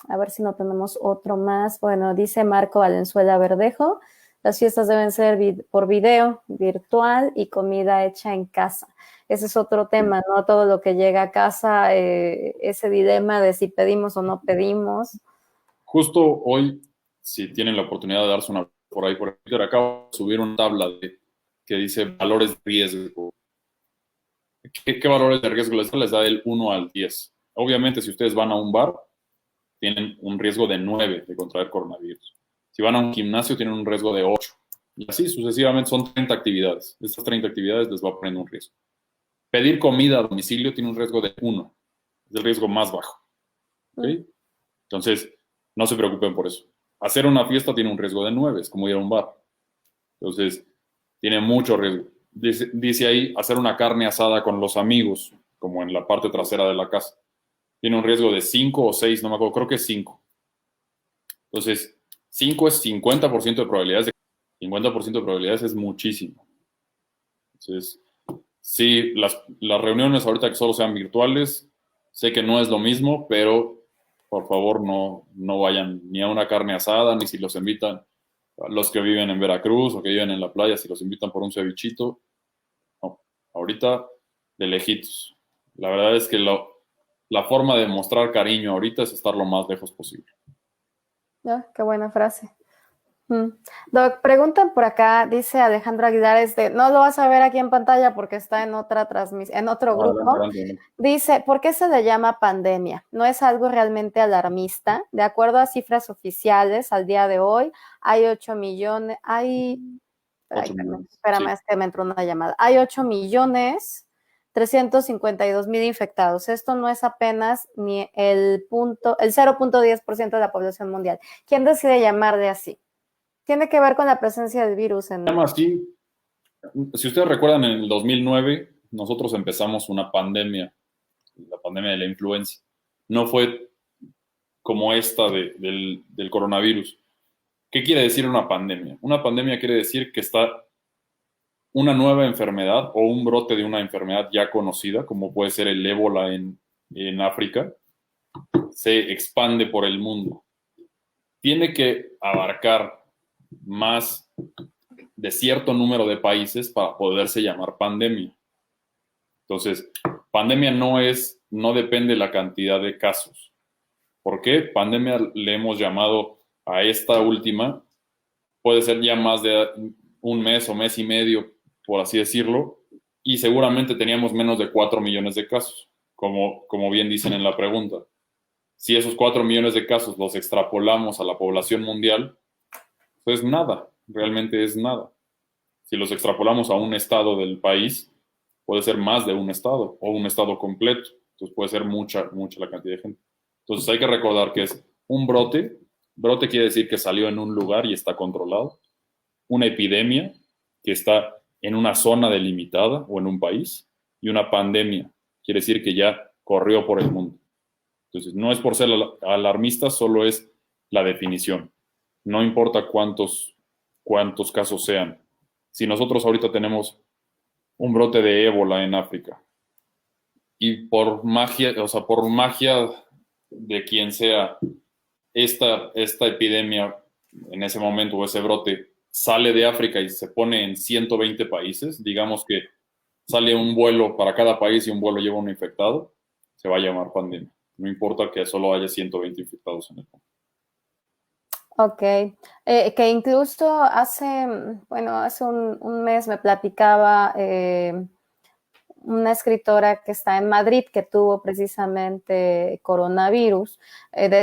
A ver si no tenemos otro más. Bueno, dice Marco Valenzuela Verdejo, las fiestas deben ser por video, virtual y comida hecha en casa. Ese es otro tema, ¿no? Todo lo que llega a casa, ese dilema de si pedimos o no pedimos. Justo hoy, si tienen la oportunidad de darse una por ahí, acabo de subir una tabla que dice valores de riesgo ¿Qué valores de riesgo les da? Les da del 1 al 10. Obviamente, si ustedes van a un bar, tienen un riesgo de 9 de contraer coronavirus. Si van a un gimnasio, tienen un riesgo de 8. Y así sucesivamente son 30 actividades. Estas 30 actividades les va poniendo un riesgo. Pedir comida a domicilio tiene un riesgo de 1. Es el riesgo más bajo. ¿Okay? Entonces, no se preocupen por eso. Hacer una fiesta tiene un riesgo de 9, es como ir a un bar. Entonces, tiene mucho riesgo. Dice ahí, hacer una carne asada con los amigos, como en la parte trasera de la casa. Tiene un riesgo de 5 o 6, no me acuerdo, creo que es 5. Entonces, 5 es 50% de probabilidades. 50% de probabilidades es muchísimo. Entonces, sí, las reuniones ahorita que solo sean virtuales, sé que no es lo mismo, pero por favor no vayan ni a una carne asada, ni si los invitan los que viven en Veracruz o que viven en la playa, si los invitan por un cevichito. No, ahorita de lejitos. La verdad es que la forma de mostrar cariño ahorita es estar lo más lejos posible. Qué buena frase. Doc, preguntan por acá, dice Alejandro Aguilar, no lo vas a ver aquí en pantalla porque está en otra transmisión, en otro grupo. Adelante. Dice, ¿por qué se le llama pandemia? ¿No es algo realmente alarmista? De acuerdo a cifras oficiales, al día de hoy hay 8 millones, espérame, sí. Es que me entró una llamada. Hay 8.352.000 infectados. Esto no es apenas ni el 0.10% de la población mundial. ¿Quién decide llamarle así? Tiene que ver con la presencia del virus en... Así, si ustedes recuerdan, en el 2009 nosotros empezamos una pandemia, la pandemia de la influenza. No fue como esta del coronavirus. ¿Qué quiere decir una pandemia? Una pandemia quiere decir que está una nueva enfermedad o un brote de una enfermedad ya conocida, como puede ser el ébola en África, se expande por el mundo. Tiene que abarcar más de cierto número de países para poderse llamar pandemia. Entonces, pandemia no depende de la cantidad de casos. ¿Por qué? Pandemia le hemos llamado a esta última, puede ser ya más de un mes o mes y medio, por así decirlo, y seguramente teníamos menos de 4 millones de casos, como bien dicen en la pregunta. Si esos 4 millones de casos los extrapolamos a la población mundial, pues nada, realmente es nada. Si los extrapolamos a un estado del país, puede ser más de un estado o un estado completo. Entonces puede ser mucha la cantidad de gente. Entonces hay que recordar que es un brote. Brote quiere decir que salió en un lugar y está controlado. Una epidemia que está en una zona delimitada o en un país. Y una pandemia quiere decir que ya corrió por el mundo. Entonces no es por ser alarmista, solo es la definición. No importa cuántos casos sean. Si nosotros ahorita tenemos un brote de ébola en África y por magia de quien sea, esta epidemia en ese momento o ese brote sale de África y se pone en 120 países, digamos que sale un vuelo para cada país y un vuelo lleva un infectado, se va a llamar pandemia. No importa que solo haya 120 infectados en el mundo. Ok, que incluso hace un mes me platicaba una escritora que está en Madrid que tuvo precisamente coronavirus,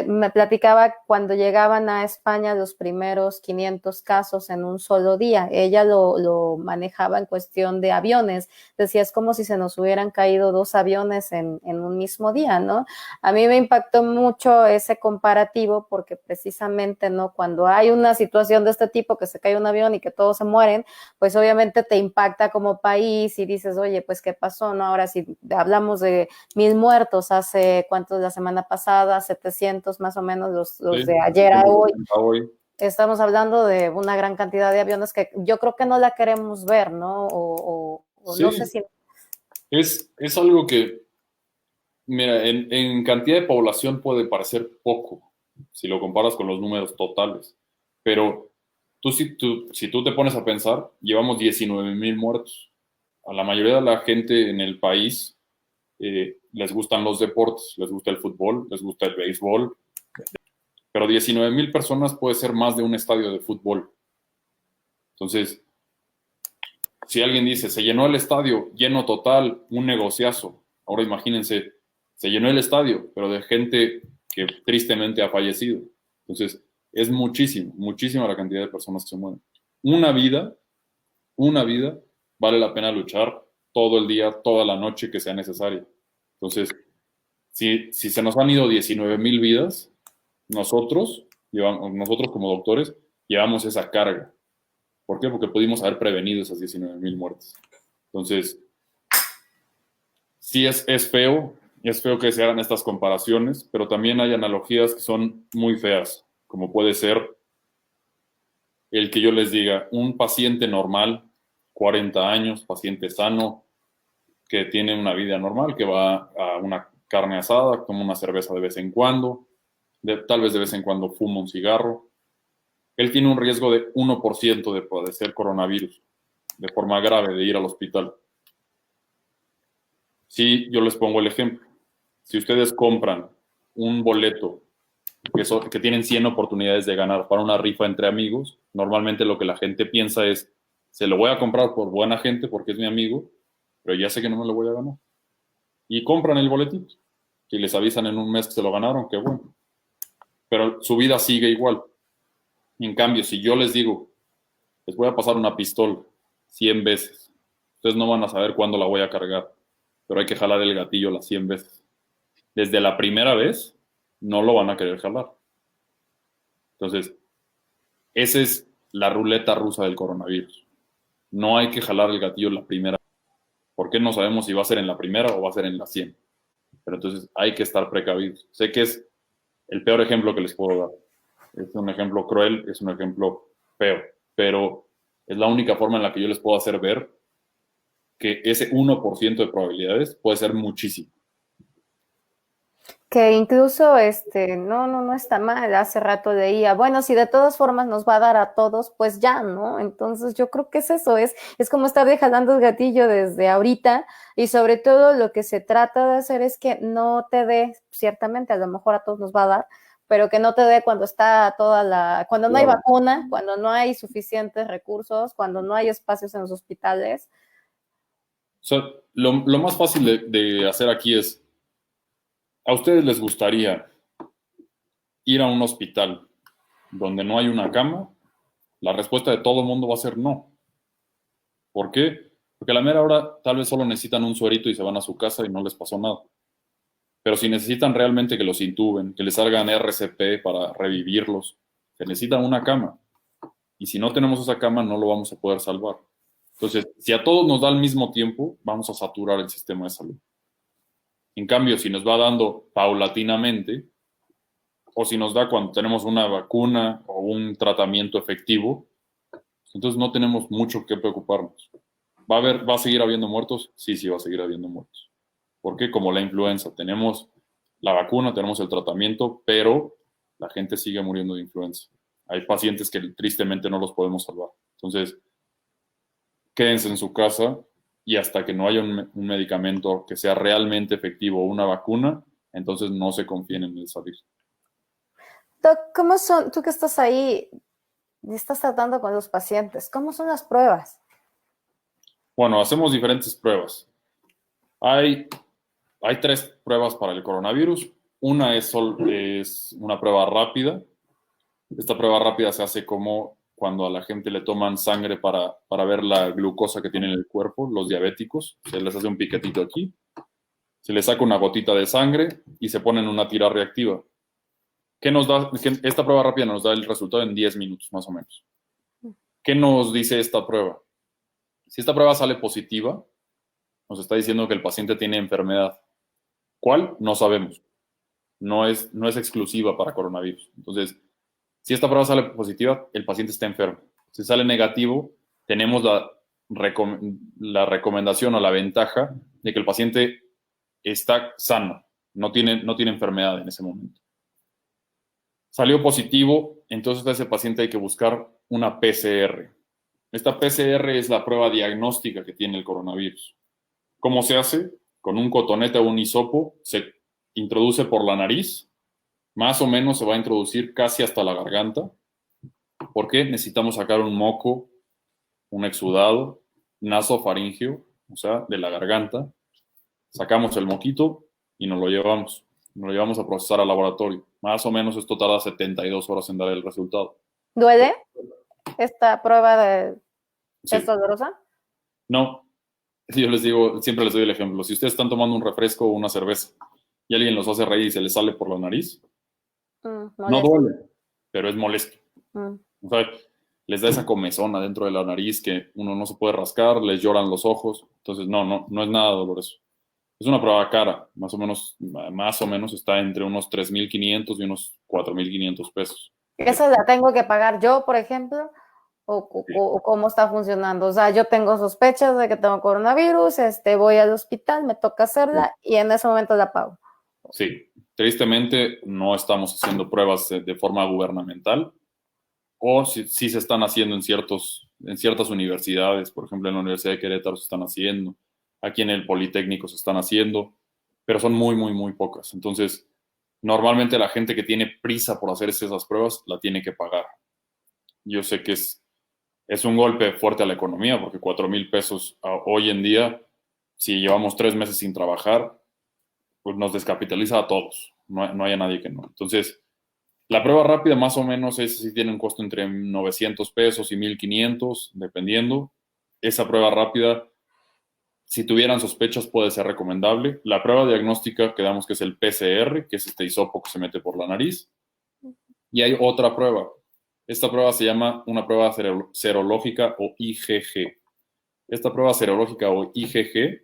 me platicaba cuando llegaban a España los primeros 500 casos en un solo día. Ella lo manejaba en cuestión de aviones. Decía, es como si se nos hubieran caído 2 aviones en un mismo día, ¿no? A mí me impactó mucho ese comparativo porque precisamente, ¿no? Cuando hay una situación de este tipo, que se cae un avión y que todos se mueren, pues obviamente te impacta como país y dices, oye, pues ¿qué pasó? ¿No? Ahora si hablamos de 1,000 muertos, hace cuántos la semana pasada, 700 más o menos los sí, de ayer a hoy. Estamos hablando de una gran cantidad de aviones que yo creo que no la queremos ver, ¿no? Sí. No sé si... Es algo que, mira, en cantidad de población puede parecer poco, si lo comparas con los números totales, pero si tú te pones a pensar, llevamos 19,000 muertos. A la mayoría de la gente en el país les gustan los deportes, les gusta el fútbol, les gusta el béisbol, pero 19,000 personas puede ser más de un estadio de fútbol. Entonces, si alguien dice, se llenó el estadio, lleno total, un negociazo. Ahora imagínense, se llenó el estadio, pero de gente que tristemente ha fallecido. Entonces, es muchísima la cantidad de personas que se mueren. Una vida, una vida, vale la pena luchar todo el día, toda la noche que sea necesaria. Entonces, si se nos han ido 19,000 vidas, nosotros como doctores llevamos esa carga. ¿Por qué? Porque pudimos haber prevenido esas 19,000 muertes. Entonces, sí es feo que se hagan estas comparaciones, pero también hay analogías que son muy feas, como puede ser el que yo les diga, un paciente normal, 40 años, paciente sano, que tiene una vida normal, que va a una carne asada, toma una cerveza de vez en cuando, tal vez de vez en cuando fuma un cigarro. Él tiene un riesgo de 1% de padecer coronavirus, de forma grave, de ir al hospital. Si yo les pongo el ejemplo, si ustedes compran un boleto que tienen 100 oportunidades de ganar para una rifa entre amigos, normalmente lo que la gente piensa es, se lo voy a comprar por buena gente porque es mi amigo, pero ya sé que no me lo voy a ganar. Y compran el boletito. Si les avisan en un mes que se lo ganaron, qué bueno. Pero su vida sigue igual. En cambio, si yo les digo, les voy a pasar una pistola 100 veces, ustedes no van a saber cuándo la voy a cargar, pero hay que jalar el gatillo las 100 veces. Desde la primera vez, no lo van a querer jalar. Entonces, esa es la ruleta rusa del coronavirus. No hay que jalar el gatillo la primera vez. ¿Por qué no sabemos si va a ser en la primera o va a ser en la 100? Pero entonces hay que estar precavidos. Sé que es el peor ejemplo que les puedo dar. Es un ejemplo cruel, es un ejemplo feo, pero es la única forma en la que yo les puedo hacer ver que ese 1% de probabilidades puede ser muchísimo. Que incluso no está mal. Hace rato leía, bueno, si de todas formas nos va a dar a todos, pues ya, ¿no? Entonces yo creo que es eso, es como estar jalando el gatillo desde ahorita, y sobre todo lo que se trata de hacer es que no te dé, ciertamente a lo mejor a todos nos va a dar, pero que no te dé cuando está cuando no hay vacuna, cuando no hay suficientes recursos, cuando no hay espacios en los hospitales. O sea, lo más fácil de hacer aquí es, ¿a ustedes les gustaría ir a un hospital donde no hay una cama? La respuesta de todo el mundo va a ser no. ¿Por qué? Porque a la mera hora tal vez solo necesitan un suerito y se van a su casa y no les pasó nada. Pero si necesitan realmente que los intuben, que les salgan RCP para revivirlos, se necesita una cama. Y si no tenemos esa cama, no lo vamos a poder salvar. Entonces, si a todos nos da al mismo tiempo, vamos a saturar el sistema de salud. En cambio, si nos va dando paulatinamente, o si nos da cuando tenemos una vacuna o un tratamiento efectivo, entonces no tenemos mucho que preocuparnos. ¿Va a seguir habiendo muertos? Sí, va a seguir habiendo muertos. Porque como la influenza, tenemos la vacuna, tenemos el tratamiento, pero la gente sigue muriendo de influenza. Hay pacientes que tristemente no los podemos salvar. Entonces, quédense en su casa y hasta que no haya un medicamento que sea realmente efectivo o una vacuna, entonces no se confíen en el salir. Doc, ¿cómo son, tú que estás ahí y estás tratando con los pacientes, cómo son las pruebas? Bueno, hacemos diferentes pruebas. Hay 3 pruebas para el coronavirus. Una es una prueba rápida. Esta prueba rápida se hace como cuando a la gente le toman sangre para ver la glucosa que tiene en el cuerpo, los diabéticos. Se les hace un piquetito aquí, se les saca una gotita de sangre y se ponen una tira reactiva. Esta prueba rápida nos da el resultado en 10 minutos, más o menos. ¿Qué nos dice esta prueba? Si esta prueba sale positiva, nos está diciendo que el paciente tiene enfermedad. ¿Cuál? No sabemos. No es exclusiva para coronavirus. Entonces, si esta prueba sale positiva, el paciente está enfermo. Si sale negativo, tenemos la recomendación o la ventaja de que el paciente está sano, no tiene enfermedad en ese momento. Salió positivo, entonces a ese paciente hay que buscar una PCR. Esta PCR es la prueba diagnóstica que tiene el coronavirus. ¿Cómo se hace? Con un cotonete o un hisopo, se introduce por la nariz, más o menos se va a introducir casi hasta la garganta, porque necesitamos sacar un moco, un exudado, nasofaringeo, o sea, de la garganta, sacamos el moquito y nos lo llevamos. Nos lo llevamos a procesar al laboratorio. Más o menos esto tarda 72 horas en dar el resultado. ¿Duele esta prueba de Sí. test dolorosa? No, yo les digo, siempre les doy el ejemplo. Si ustedes están tomando un refresco o una cerveza y alguien los hace reír y se les sale por la nariz, no Molesto. duele, pero es molesto. Mm. O sea, les da esa comezón adentro de la nariz que uno no se puede rascar, les lloran los ojos. Entonces, no es nada doloroso. Es una prueba cara, más o menos está entre unos 3,500 y unos 4,500 pesos. ¿Esa la tengo que pagar yo, por ejemplo? ¿O cómo está funcionando? O sea, yo tengo sospechas de que tengo coronavirus, voy al hospital, me toca hacerla y en ese momento la pago. Sí, tristemente no estamos haciendo pruebas de forma gubernamental, o sí se están haciendo en ciertas universidades, por ejemplo en la Universidad de Querétaro se están haciendo, aquí en el Politécnico se están haciendo, pero son muy, muy, muy pocas. Entonces, normalmente la gente que tiene prisa por hacerse esas pruebas la tiene que pagar. Yo sé que es un golpe fuerte a la economía, porque 4,000 pesos hoy en día, si llevamos 3 meses sin trabajar, pues nos descapitaliza a todos. No hay a nadie que no. Entonces, la prueba rápida más o menos es si tiene un costo entre 900 pesos y 1,500, dependiendo. Esa prueba rápida, si tuvieran sospechas, puede ser recomendable. La prueba diagnóstica, quedamos que es el PCR, que es este hisopo que se mete por la nariz. Y hay otra prueba. Esta prueba se llama una prueba serológica o IgG. Esta prueba serológica o IgG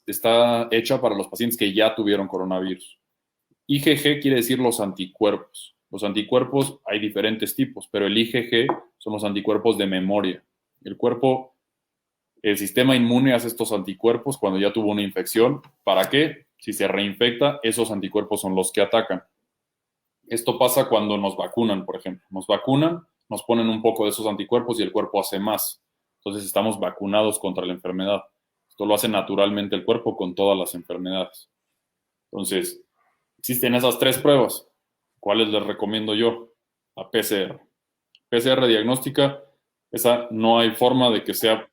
está hecha para los pacientes que ya tuvieron coronavirus. IgG quiere decir los anticuerpos. Los anticuerpos hay diferentes tipos, pero el IgG son los anticuerpos de memoria. El sistema inmune hace estos anticuerpos cuando ya tuvo una infección. ¿Para qué? Si se reinfecta, esos anticuerpos son los que atacan. Esto pasa cuando nos vacunan, por ejemplo. Nos vacunan, nos ponen un poco de esos anticuerpos y el cuerpo hace más. Entonces estamos vacunados contra la enfermedad. Esto lo hace naturalmente el cuerpo con todas las enfermedades. Entonces, existen esas 3 pruebas. ¿Cuáles les recomiendo yo? La PCR. PCR diagnóstica, esa no hay forma de que sea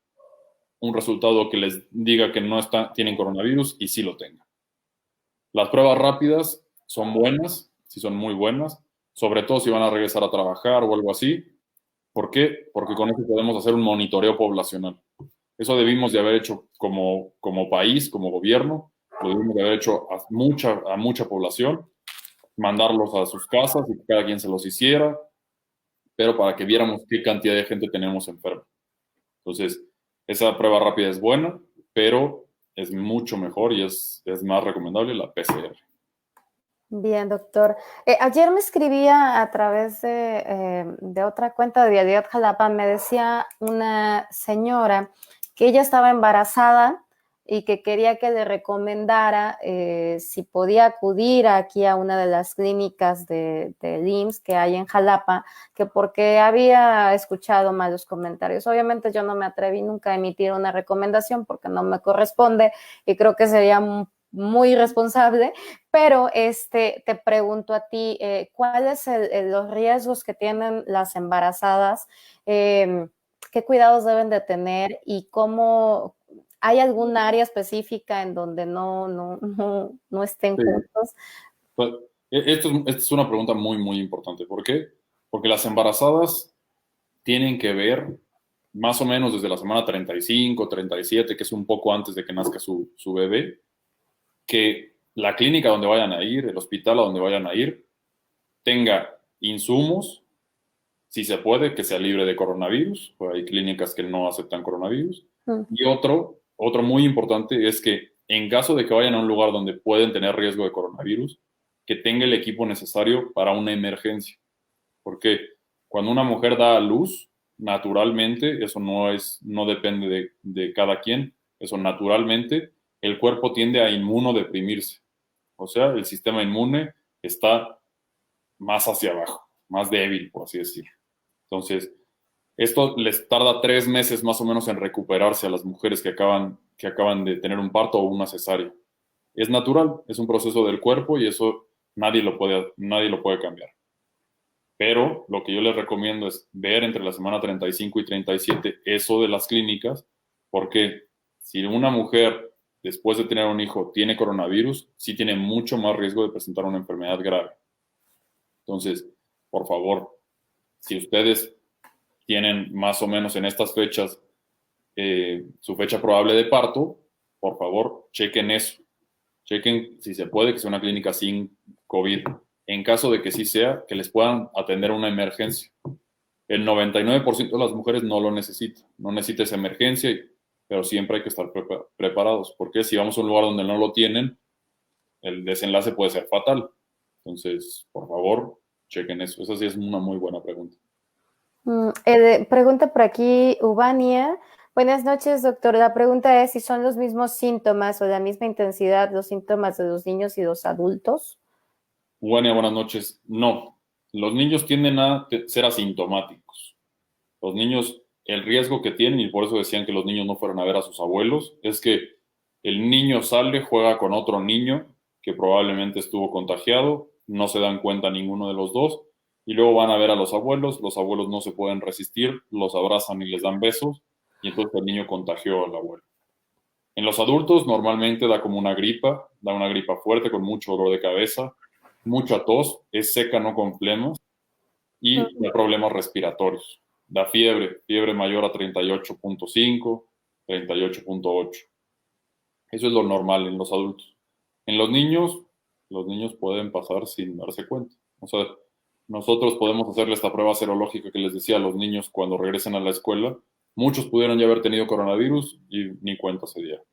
un resultado que les diga que tienen coronavirus y sí lo tengan. Las pruebas rápidas son buenas, sí son muy buenas, sobre todo si van a regresar a trabajar o algo así. ¿Por qué? Porque con eso podemos hacer un monitoreo poblacional. Eso debimos de haber hecho como país, como gobierno, lo debimos de haber hecho a mucha población, mandarlos a sus casas y que cada quien se los hiciera, pero para que viéramos qué cantidad de gente tenemos enferma. Entonces, esa prueba rápida es buena, pero es mucho mejor y es más recomendable la PCR. Bien, doctor. Ayer me escribía a través de otra cuenta de Vialidad Jalapa, me decía una señora que ella estaba embarazada y que quería que le recomendara si podía acudir aquí a una de las clínicas de IMSS que hay en Jalapa, que porque había escuchado malos comentarios. Obviamente yo no me atreví nunca a emitir una recomendación porque no me corresponde y creo que sería muy irresponsable, pero te pregunto a ti, ¿cuáles los riesgos que tienen las embarazadas? ¿Qué cuidados deben de tener y cómo hay algún área específica en donde no estén Sí. juntos? Pues, esta es una pregunta muy, muy importante. ¿Por qué? Porque las embarazadas tienen que ver más o menos desde la semana 35, 37, que es un poco antes de que nazca su bebé, que la clínica donde vayan a ir, el hospital a donde vayan a ir, tenga insumos, si se puede, que sea libre de coronavirus, pues hay clínicas que no aceptan coronavirus. Y otro muy importante es que en caso de que vayan a un lugar donde pueden tener riesgo de coronavirus, que tenga el equipo necesario para una emergencia. Porque cuando una mujer da a luz, naturalmente, eso no depende de cada quien, eso naturalmente, el cuerpo tiende a inmunodeprimirse. O sea, el sistema inmune está más hacia abajo, más débil, por así decirlo. Entonces, esto les tarda 3 meses más o menos en recuperarse a las mujeres que acaban de tener un parto o una cesárea. Es natural, es un proceso del cuerpo y eso nadie lo puede cambiar. Pero lo que yo les recomiendo es ver entre la semana 35 y 37 eso de las clínicas, porque si una mujer después de tener un hijo tiene coronavirus, sí tiene mucho más riesgo de presentar una enfermedad grave. Entonces, por favor, si ustedes tienen más o menos en estas fechas su fecha probable de parto, por favor, chequen eso. Chequen si se puede que sea una clínica sin COVID. En caso de que sí sea, que les puedan atender una emergencia. El 99% de las mujeres no lo necesita, no necesita esa emergencia, pero siempre hay que estar preparados, porque si vamos a un lugar donde no lo tienen, el desenlace puede ser fatal. Entonces, por favor, chequen eso. Esa sí es una muy buena pregunta. Pregunta por aquí, Ubania. Buenas noches, doctor. La pregunta es si son los mismos síntomas o la misma intensidad los síntomas de los niños y los adultos. Buenas noches. No, los niños tienden a ser asintomáticos. Los niños, el riesgo que tienen, y por eso decían que los niños no fueron a ver a sus abuelos, es que el niño sale, juega con otro niño que probablemente estuvo contagiado, no se dan cuenta ninguno de los dos, y luego van a ver a los abuelos no se pueden resistir, los abrazan y les dan besos, y entonces el niño contagió al abuelo. En los adultos normalmente da como una gripa, da una gripa fuerte con mucho dolor de cabeza, mucha tos, es seca, no con flemas, y da problemas respiratorios. Da fiebre, fiebre mayor a 38.5, 38.8. Eso es lo normal en los adultos. En los niños pueden pasar sin darse cuenta. O sea, nosotros podemos hacerle esta prueba serológica que les decía a los niños cuando regresen a la escuela. Muchos pudieron ya haber tenido coronavirus y ni cuenta se dieron.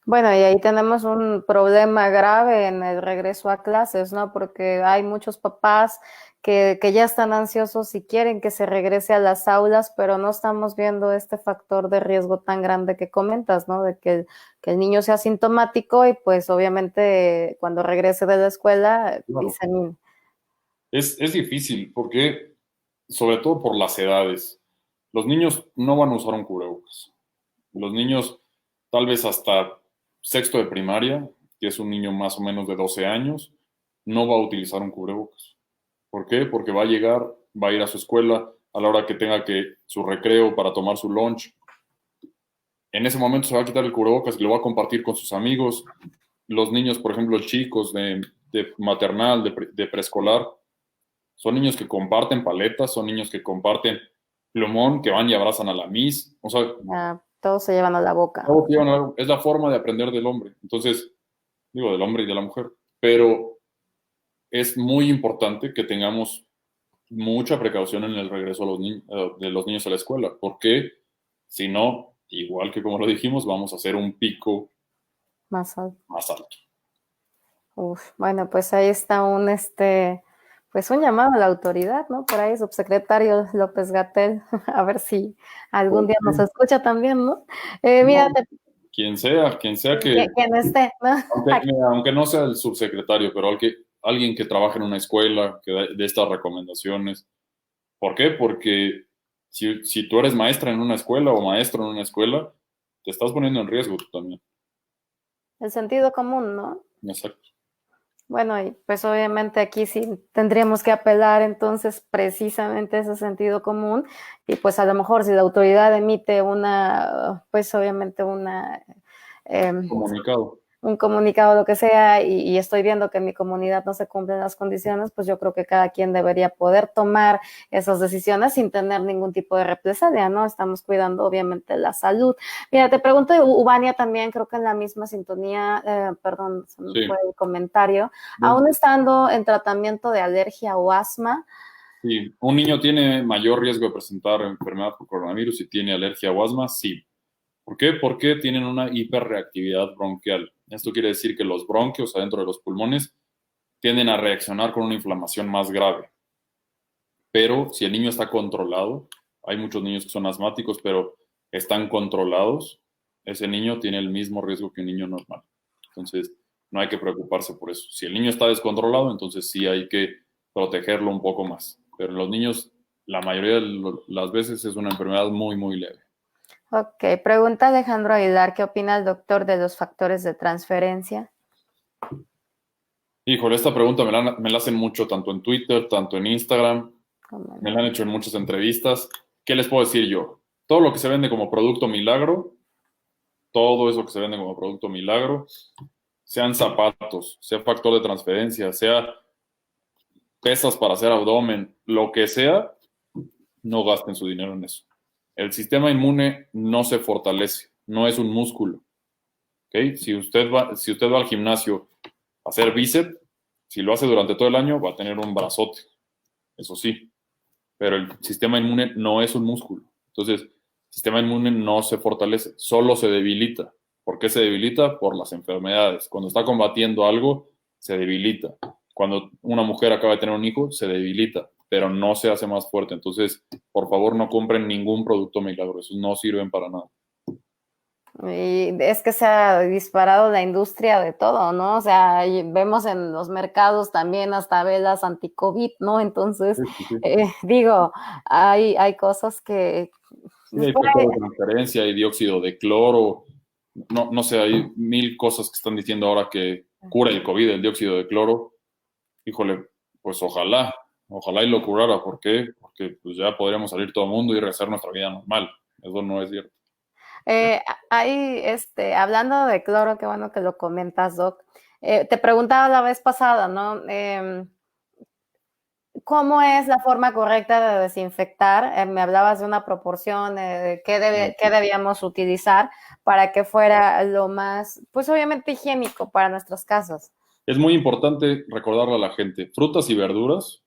Bueno, y ahí tenemos un problema grave en el regreso a clases, ¿no? Porque hay muchos papás que ya están ansiosos y quieren que se regrese a las aulas, pero no estamos viendo este factor de riesgo tan grande que comentas, ¿no? De que el niño sea sintomático y pues obviamente cuando regrese de la escuela Claro. dicen... Es difícil porque, sobre todo por las edades, los niños no van a usar un cubrebocas. Los niños, tal vez hasta sexto de primaria, que es un niño más o menos de 12 años, no va a utilizar un cubrebocas. ¿Por qué? Porque va a llegar, va a ir a su escuela a la hora que tenga que su recreo para tomar su lunch. En ese momento se va a quitar el cubrebocas y lo va a compartir con sus amigos. Los niños, por ejemplo, chicos de maternal, de preescolar, son niños que comparten paletas, son niños que comparten plumón, que van y abrazan a la miss. O sea, todos se llevan a la boca. es la forma de aprender del hombre. Entonces, digo, del hombre y de la mujer. Pero es muy importante que tengamos mucha precaución en el regreso de los niños a la escuela, porque si no, igual que como lo dijimos, vamos a hacer un pico Más alto. más alto. Bueno, pues ahí está pues un llamado a la autoridad, ¿no? Por ahí, subsecretario López-Gatell, a ver si algún día nos escucha también, ¿no? Mira, quien sea que... Quien esté, ¿no? Aunque no sea el subsecretario, pero alguien que trabaje en una escuela, que dé estas recomendaciones. ¿Por qué? Porque si tú eres maestra en una escuela o maestro en una escuela, te estás poniendo en riesgo tú también. El sentido común, ¿no? Exacto. Bueno, y pues obviamente aquí sí tendríamos que apelar entonces precisamente a ese sentido común y pues a lo mejor si la autoridad emite pues obviamente Comunicado. un comunicado, lo que sea, y estoy viendo que en mi comunidad no se cumplen las condiciones, pues yo creo que cada quien debería poder tomar esas decisiones sin tener ningún tipo de represalia, ¿no? Estamos cuidando obviamente la salud. Mira, te pregunto, Ubania también, creo que en la misma sintonía, perdón, se me fue el comentario, aún estando en tratamiento de alergia o asma. Sí, un niño tiene mayor riesgo de presentar enfermedad por coronavirus si tiene alergia o asma, sí. ¿Por qué? Porque tienen una hiperreactividad bronquial. Esto quiere decir que los bronquios adentro de los pulmones tienden a reaccionar con una inflamación más grave. Pero si el niño está controlado, hay muchos niños que son asmáticos, pero están controlados, ese niño tiene el mismo riesgo que un niño normal. Entonces, no hay que preocuparse por eso. Si el niño está descontrolado, entonces sí hay que protegerlo un poco más. Pero en los niños, la mayoría de las veces es una enfermedad muy, muy leve. Ok, pregunta Alejandro Aguilar, ¿qué opina el doctor de los factores de transferencia? Híjole, esta pregunta me la hacen mucho, tanto en Twitter, tanto en Instagram, Como me no. la han hecho en muchas entrevistas. ¿Qué les puedo decir yo? Todo lo que se vende como producto milagro, todo eso que se vende como producto milagro, sean zapatos, sea factor de transferencia, sea pesas para hacer abdomen, lo que sea, no gasten su dinero en eso. El sistema inmune no se fortalece, no es un músculo. ¿Ok? Si usted va al gimnasio a hacer bíceps, si lo hace durante todo el año, va a tener un brazote, eso sí, pero el sistema inmune no es un músculo. Entonces, el sistema inmune no se fortalece, solo se debilita. ¿Por qué se debilita? Por las enfermedades. Cuando está combatiendo algo, se debilita. Cuando una mujer acaba de tener un hijo, se debilita, pero no se hace más fuerte. Entonces, por favor, no compren ningún producto milagro. Esos no sirven para nada. Y es que se ha disparado la industria de todo, ¿no? O sea, vemos en los mercados también hasta velas anti-COVID, ¿no? Entonces, Sí, sí, sí. digo, hay cosas que Sí, pues, hay factor de transferencia, hay dióxido de cloro, no sé, hay mil cosas que están diciendo ahora que cura el COVID, el dióxido de cloro. Híjole, pues ojalá y lo curara. ¿Por qué? Porque pues ya podríamos salir todo el mundo y rehacer nuestra vida normal. Eso no es cierto. hablando de cloro, qué bueno que lo comentas, Doc. Te preguntaba la vez pasada, ¿no? ¿Cómo es la forma correcta de desinfectar? Me hablabas de una proporción, qué debíamos utilizar para que fuera lo más, pues obviamente higiénico para nuestros casos. Es muy importante recordarle a la gente, frutas y verduras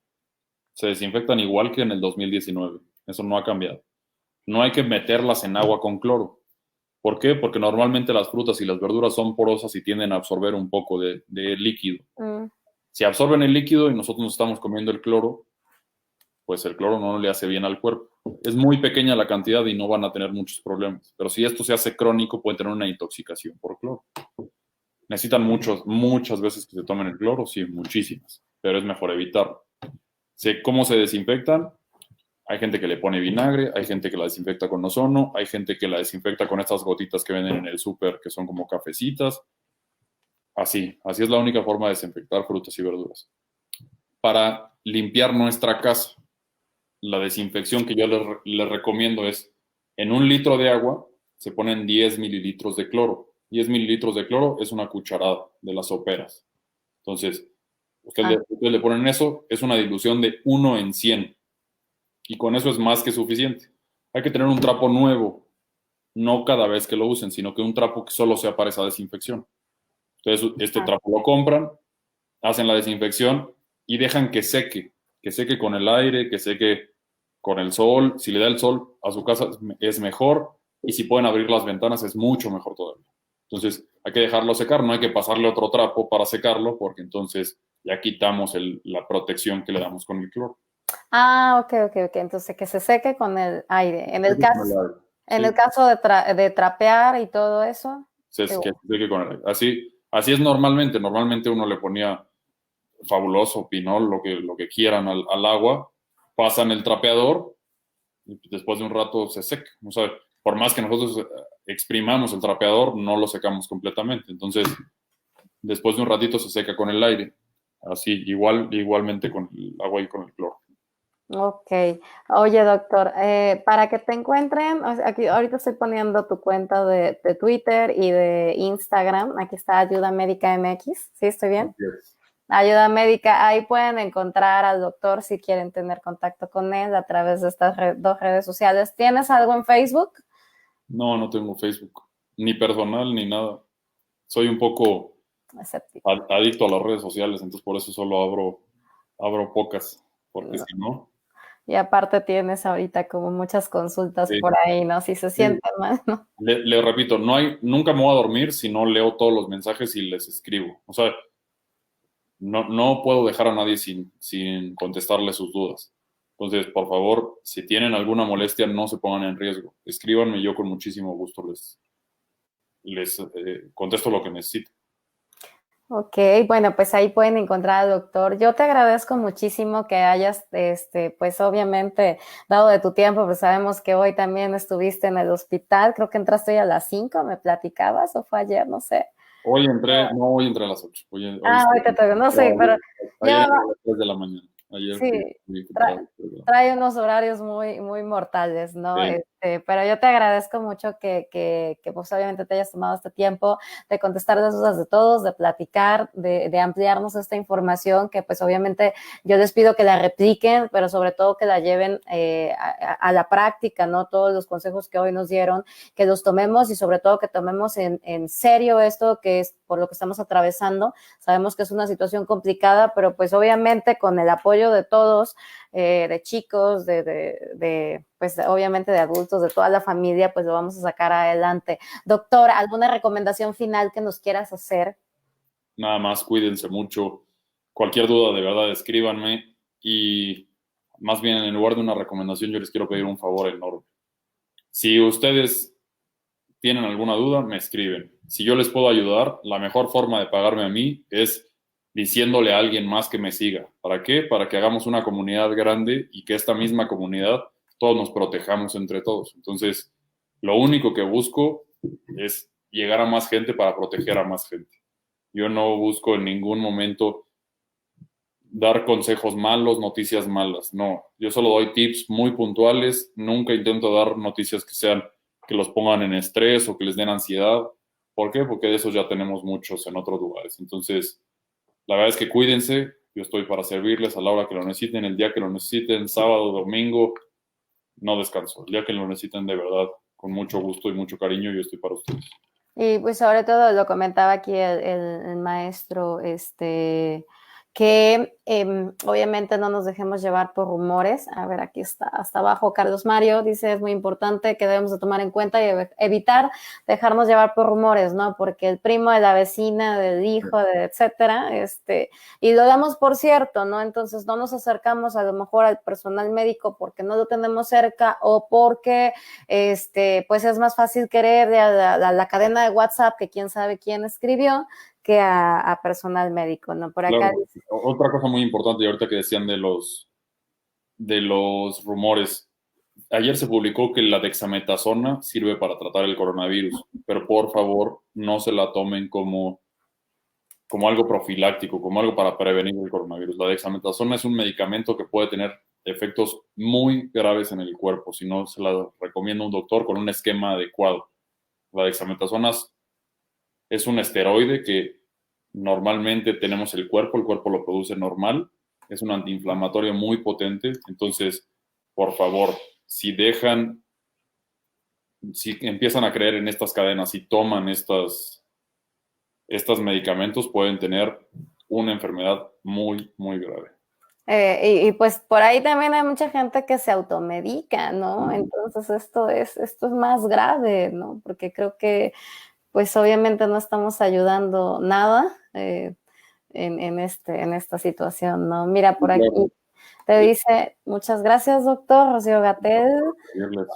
se desinfectan igual que en el 2019. Eso no ha cambiado. No hay que meterlas en agua con cloro. ¿Por qué? Porque normalmente las frutas y las verduras son porosas y tienden a absorber un poco de líquido. Mm, Si absorben el líquido y nosotros nos estamos comiendo el cloro, pues el cloro no le hace bien al cuerpo. Es muy pequeña la cantidad y no van a tener muchos problemas. Pero si esto se hace crónico, pueden tener una intoxicación por cloro. Necesitan muchas veces que se tomen el cloro, sí, muchísimas, pero es mejor evitarlo. ¿Cómo se desinfectan? Hay gente que le pone vinagre, hay gente que la desinfecta con ozono, hay gente que la desinfecta con estas gotitas que venden en el súper que son como cafecitas. Así es la única forma de desinfectar frutas y verduras. Para limpiar nuestra casa, la desinfección que yo les recomiendo es, en 1 litro de agua se ponen 10 mililitros de cloro. 10 mililitros de cloro es una cucharada de las soperas. Entonces, ah, ustedes le ponen eso, es una dilución de 1 en 100 y con eso es más que suficiente. Hay que tener un trapo nuevo, no cada vez que lo usen, sino que un trapo que solo sea para esa desinfección. Entonces, este ah, trapo lo compran, hacen la desinfección y dejan que seque con el aire, que seque con el sol. Si le da el sol a su casa es mejor y si pueden abrir las ventanas es mucho mejor todavía. Entonces hay que dejarlo secar, no hay que pasarle otro trapo para secarlo porque entonces ya quitamos la protección que le damos con el cloro. ok, ok, ok. Entonces que se seque con el aire. En el Sí, caso de trapear y todo eso, que igual. se seque con el aire. Así es normalmente. Normalmente uno le ponía fabuloso, pinol, lo que quieran al agua, pasan el trapeador y después de un rato se seca. O sea, por más que nosotros exprimamos el trapeador, no lo secamos completamente. Entonces, después de un ratito se seca con el aire. Así, igualmente con el agua y con el cloro. Ok. Oye, doctor, para que te encuentren, o sea, aquí ahorita estoy poniendo tu cuenta de Twitter y de Instagram. Aquí está Ayuda Médica MX. ¿Sí estoy bien? Así es. Ayuda Médica. Ahí pueden encontrar al doctor si quieren tener contacto con él a través de estas dos redes sociales. ¿Tienes algo en Facebook? No, no tengo Facebook, ni personal, ni nada. Soy un poco Escéptico. adicto a las redes sociales, entonces por eso solo abro pocas, porque No. si no, Y aparte tienes ahorita como muchas consultas sí, por ahí, ¿no? Si se sí. sienten mal, ¿no? Le repito, nunca me voy a dormir si no leo todos los mensajes y les escribo. O sea, no puedo dejar a nadie sin contestarle sus dudas. Entonces, por favor, si tienen alguna molestia, no se pongan en riesgo. Escríbanme, yo con muchísimo gusto les contesto lo que necesiten. Ok, bueno, pues ahí pueden encontrar al doctor. Yo te agradezco muchísimo que hayas, pues obviamente dado de tu tiempo, pues sabemos que hoy también estuviste en el hospital. Creo que entraste hoy a las 5, me platicabas, o fue ayer, no sé. hoy entré a las 8. Hoy Ah, estoy. ahorita te no Pero sé, pero ayer yo entré a las 3 de la mañana. Ayer sí, fui entré a las tra- 3 de la mañana. trae unos horarios muy, muy mortales, ¿no? Sí. Pero yo te agradezco mucho que pues obviamente te hayas tomado este tiempo de contestar las dudas de todos, de platicar, de ampliarnos esta información, que pues obviamente yo les pido que la repliquen, pero sobre todo que la lleven a la práctica, ¿no? Todos los consejos que hoy nos dieron, que los tomemos y sobre todo que tomemos en serio esto que es por lo que estamos atravesando. Sabemos que es una situación complicada, pero pues obviamente con el apoyo de todos, de chicos, pues obviamente de adultos, de toda la familia, pues lo vamos a sacar adelante. Doctor, ¿alguna recomendación final que nos quieras hacer? Nada más, cuídense mucho. Cualquier duda, de verdad, escríbanme. Y más bien, en lugar de una recomendación, yo les quiero pedir un favor enorme. Si ustedes tienen alguna duda, me escriben. Si yo les puedo ayudar, la mejor forma de pagarme a mí es diciéndole a alguien más que me siga. ¿Para qué? Para que hagamos una comunidad grande y que esta misma comunidad todos nos protejamos entre todos. Entonces, lo único que busco es llegar a más gente para proteger a más gente. Yo no busco en ningún momento dar consejos malos, noticias malas. No, yo solo doy tips muy puntuales. Nunca intento dar noticias que los pongan en estrés o que les den ansiedad. ¿Por qué? Porque de esos ya tenemos muchos en otros lugares. Entonces, la verdad es que cuídense. Yo estoy para servirles a la hora que lo necesiten, el día que lo necesiten, sábado, domingo, no descanso. El día que lo necesiten de verdad, con mucho gusto y mucho cariño, yo estoy para ustedes. Y pues sobre todo lo comentaba aquí el maestro, que obviamente no nos dejemos llevar por rumores. A ver, aquí está, hasta abajo Carlos Mario dice, es muy importante que debemos de tomar en cuenta y evitar dejarnos llevar por rumores, ¿no? Porque el primo de la vecina, del hijo, etcétera, y lo damos por cierto, ¿no? Entonces no nos acercamos a lo mejor al personal médico porque no lo tenemos cerca o porque pues es más fácil querer a la cadena de WhatsApp que quién sabe quién escribió que a personal médico, ¿no? Por acá Claro, dice, otra cosa muy importante, y ahorita que decían de los rumores. Ayer se publicó que la dexametasona sirve para tratar el coronavirus, pero por favor no se la tomen como algo profiláctico, como algo para prevenir el coronavirus. La dexametasona es un medicamento que puede tener efectos muy graves en el cuerpo, si no se la recomienda un doctor con un esquema adecuado. La dexametasona es un esteroide que normalmente tenemos el cuerpo lo produce normal, es un antiinflamatorio muy potente, entonces, por favor, si dejan, si empiezan a creer en estas cadenas y toman estos medicamentos, pueden tener una enfermedad muy, muy grave. pues por ahí también hay mucha gente que se automedica, ¿no? Entonces esto es más grave, ¿no? Porque creo que pues obviamente no estamos ayudando nada en esta situación, ¿no? Mira, por aquí Claro, te dice, muchas gracias, doctor Rocío Gatell. seguirles.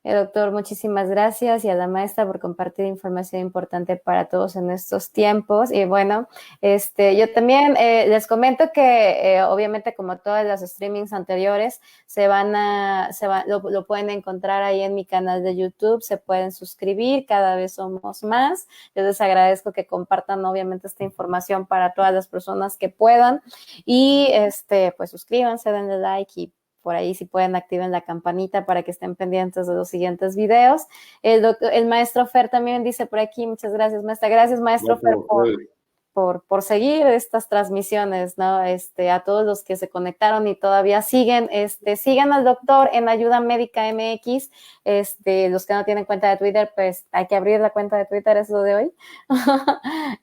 Doctor, muchísimas gracias y a la maestra por compartir información importante para todos en estos tiempos. Y bueno, yo también les comento que obviamente como todas las streamings anteriores lo pueden encontrar ahí en mi canal de YouTube, se pueden suscribir, cada vez somos más. Yo les agradezco que compartan obviamente esta información para todas las personas que puedan y pues suscríbanse, denle like y por ahí si pueden activen la campanita para que estén pendientes de los siguientes videos. El maestro Fer también dice por aquí, muchas gracias maestra, gracias maestro Gracias a Fer ustedes. por seguir estas transmisiones, ¿no? A todos los que se conectaron y todavía siguen, sigan al doctor en Ayuda Médica MX, los que no tienen cuenta de Twitter, pues hay que abrir la cuenta de Twitter, es lo de hoy.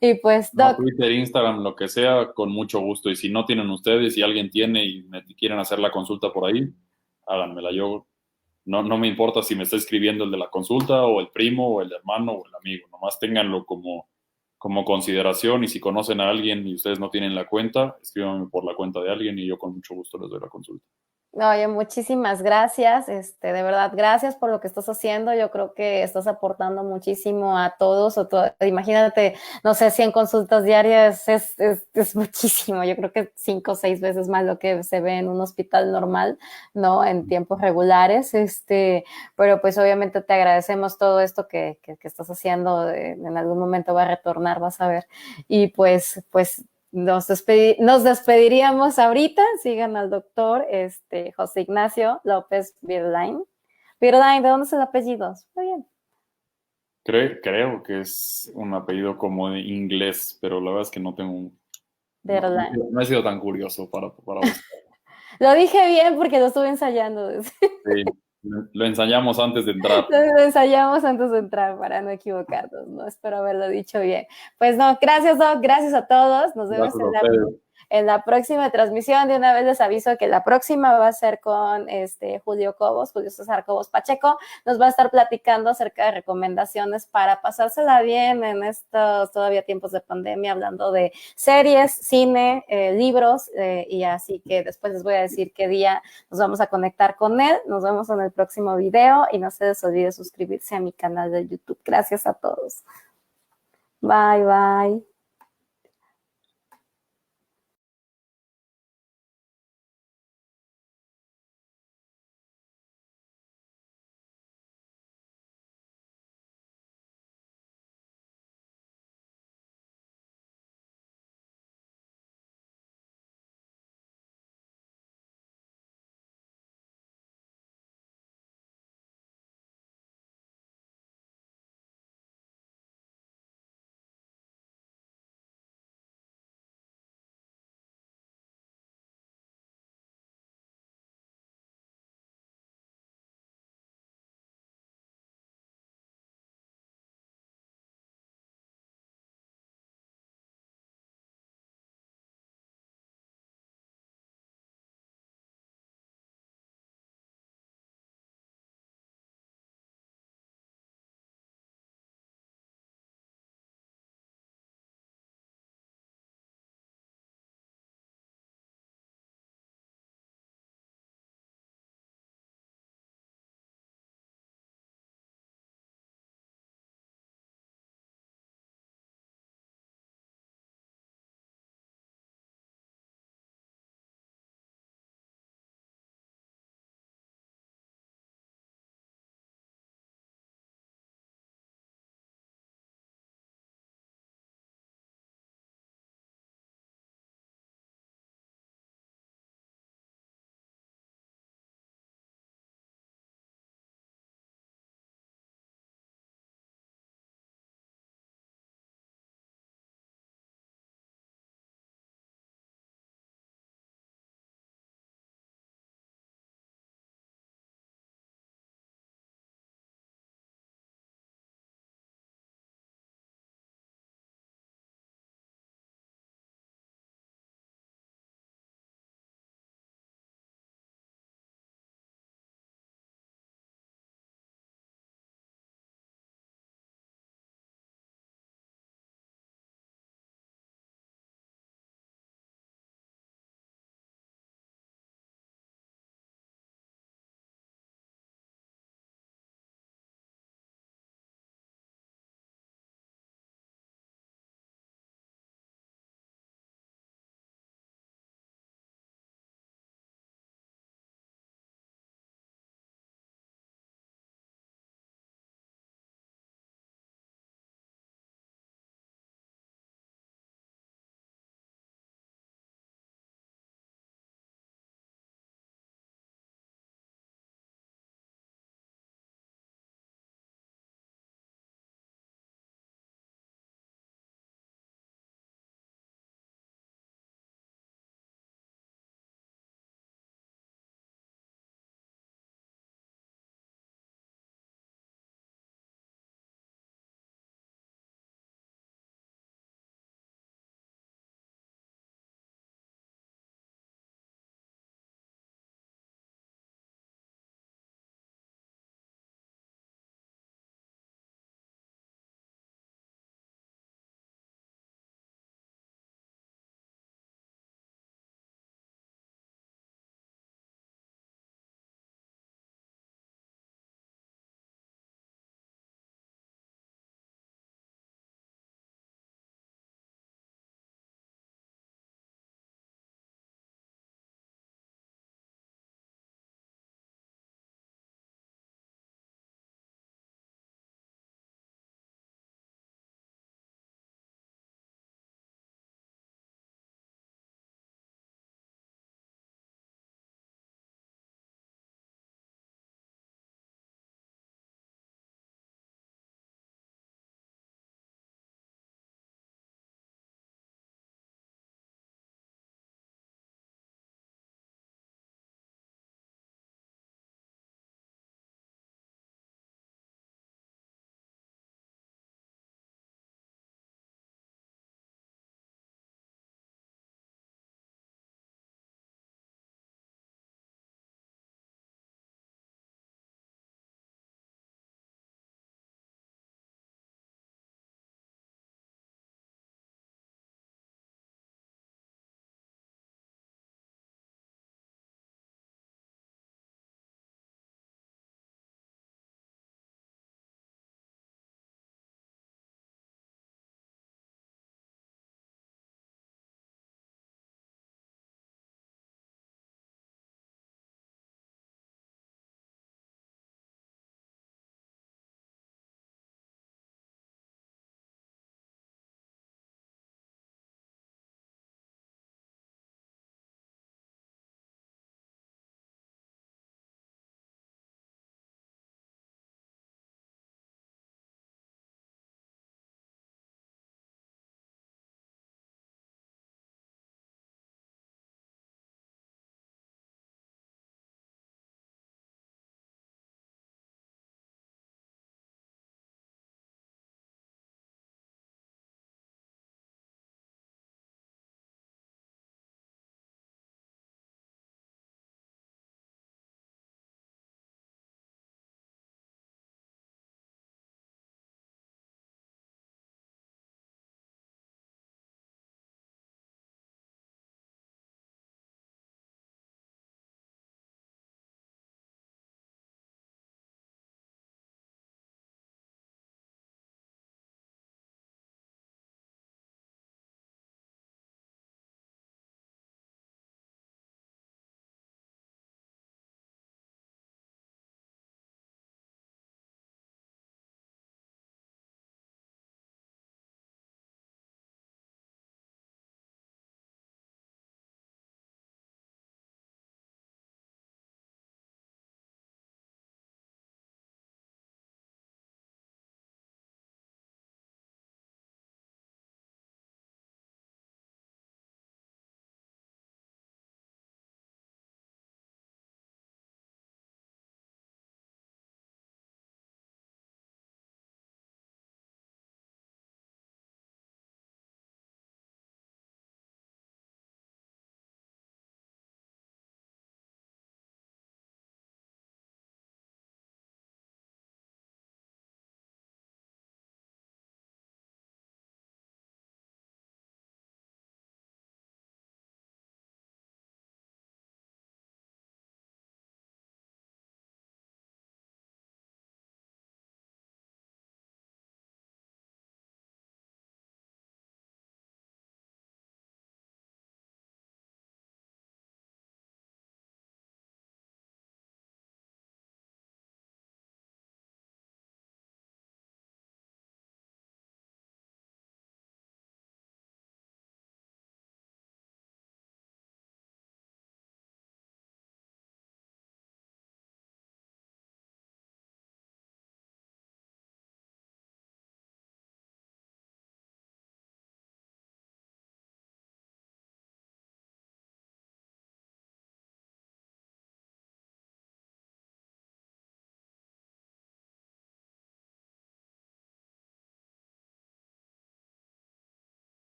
Y pues, No, Doc, Twitter, Instagram, lo que sea, con mucho gusto. Y si no tienen ustedes, si alguien tiene y me quieren hacer la consulta por ahí, háganmela. Yo no me importa si me está escribiendo el de la consulta o el primo o el hermano o el amigo. Nomás ténganlo como consideración y si conocen a alguien y ustedes no tienen la cuenta, escríbanme por la cuenta de alguien y yo con mucho gusto les doy la consulta. Oye, muchísimas gracias, de verdad, gracias por lo que estás haciendo. Yo creo que estás aportando muchísimo a todos. Imagínate, no sé, 100 consultas diarias es muchísimo. Yo creo que 5 o 6 veces más lo que se ve en un hospital normal, ¿no? En tiempos regulares. Pero pues obviamente te agradecemos todo esto que estás haciendo. En algún momento va a retornar, vas a ver. Y pues nos despediríamos ahorita. Sigan al doctor José Ignacio López Virlain. Virlain, ¿de dónde es el apellido? Muy bien. Creo que es un apellido como de inglés, pero la verdad es que Virlain. no he sido tan curioso para buscar. Lo dije bien porque lo estuve ensayando. Sí, lo ensayamos antes de entrar. Lo ensayamos antes de entrar para no equivocarnos, ¿no? Espero haberlo dicho bien. Pues no, gracias, Doc, gracias a todos. Nos vemos Gracias a ustedes. en la próxima transmisión. De una vez les aviso que la próxima va a ser con Julio César Cobos Pacheco. Nos va a estar platicando acerca de recomendaciones para pasársela bien en estos todavía tiempos de pandemia, hablando de series, cine, libros, y así que después les voy a decir qué día nos vamos a conectar con él. Nos vemos en el próximo video y no se les olvide suscribirse a mi canal de YouTube. Gracias a todos. Bye, bye.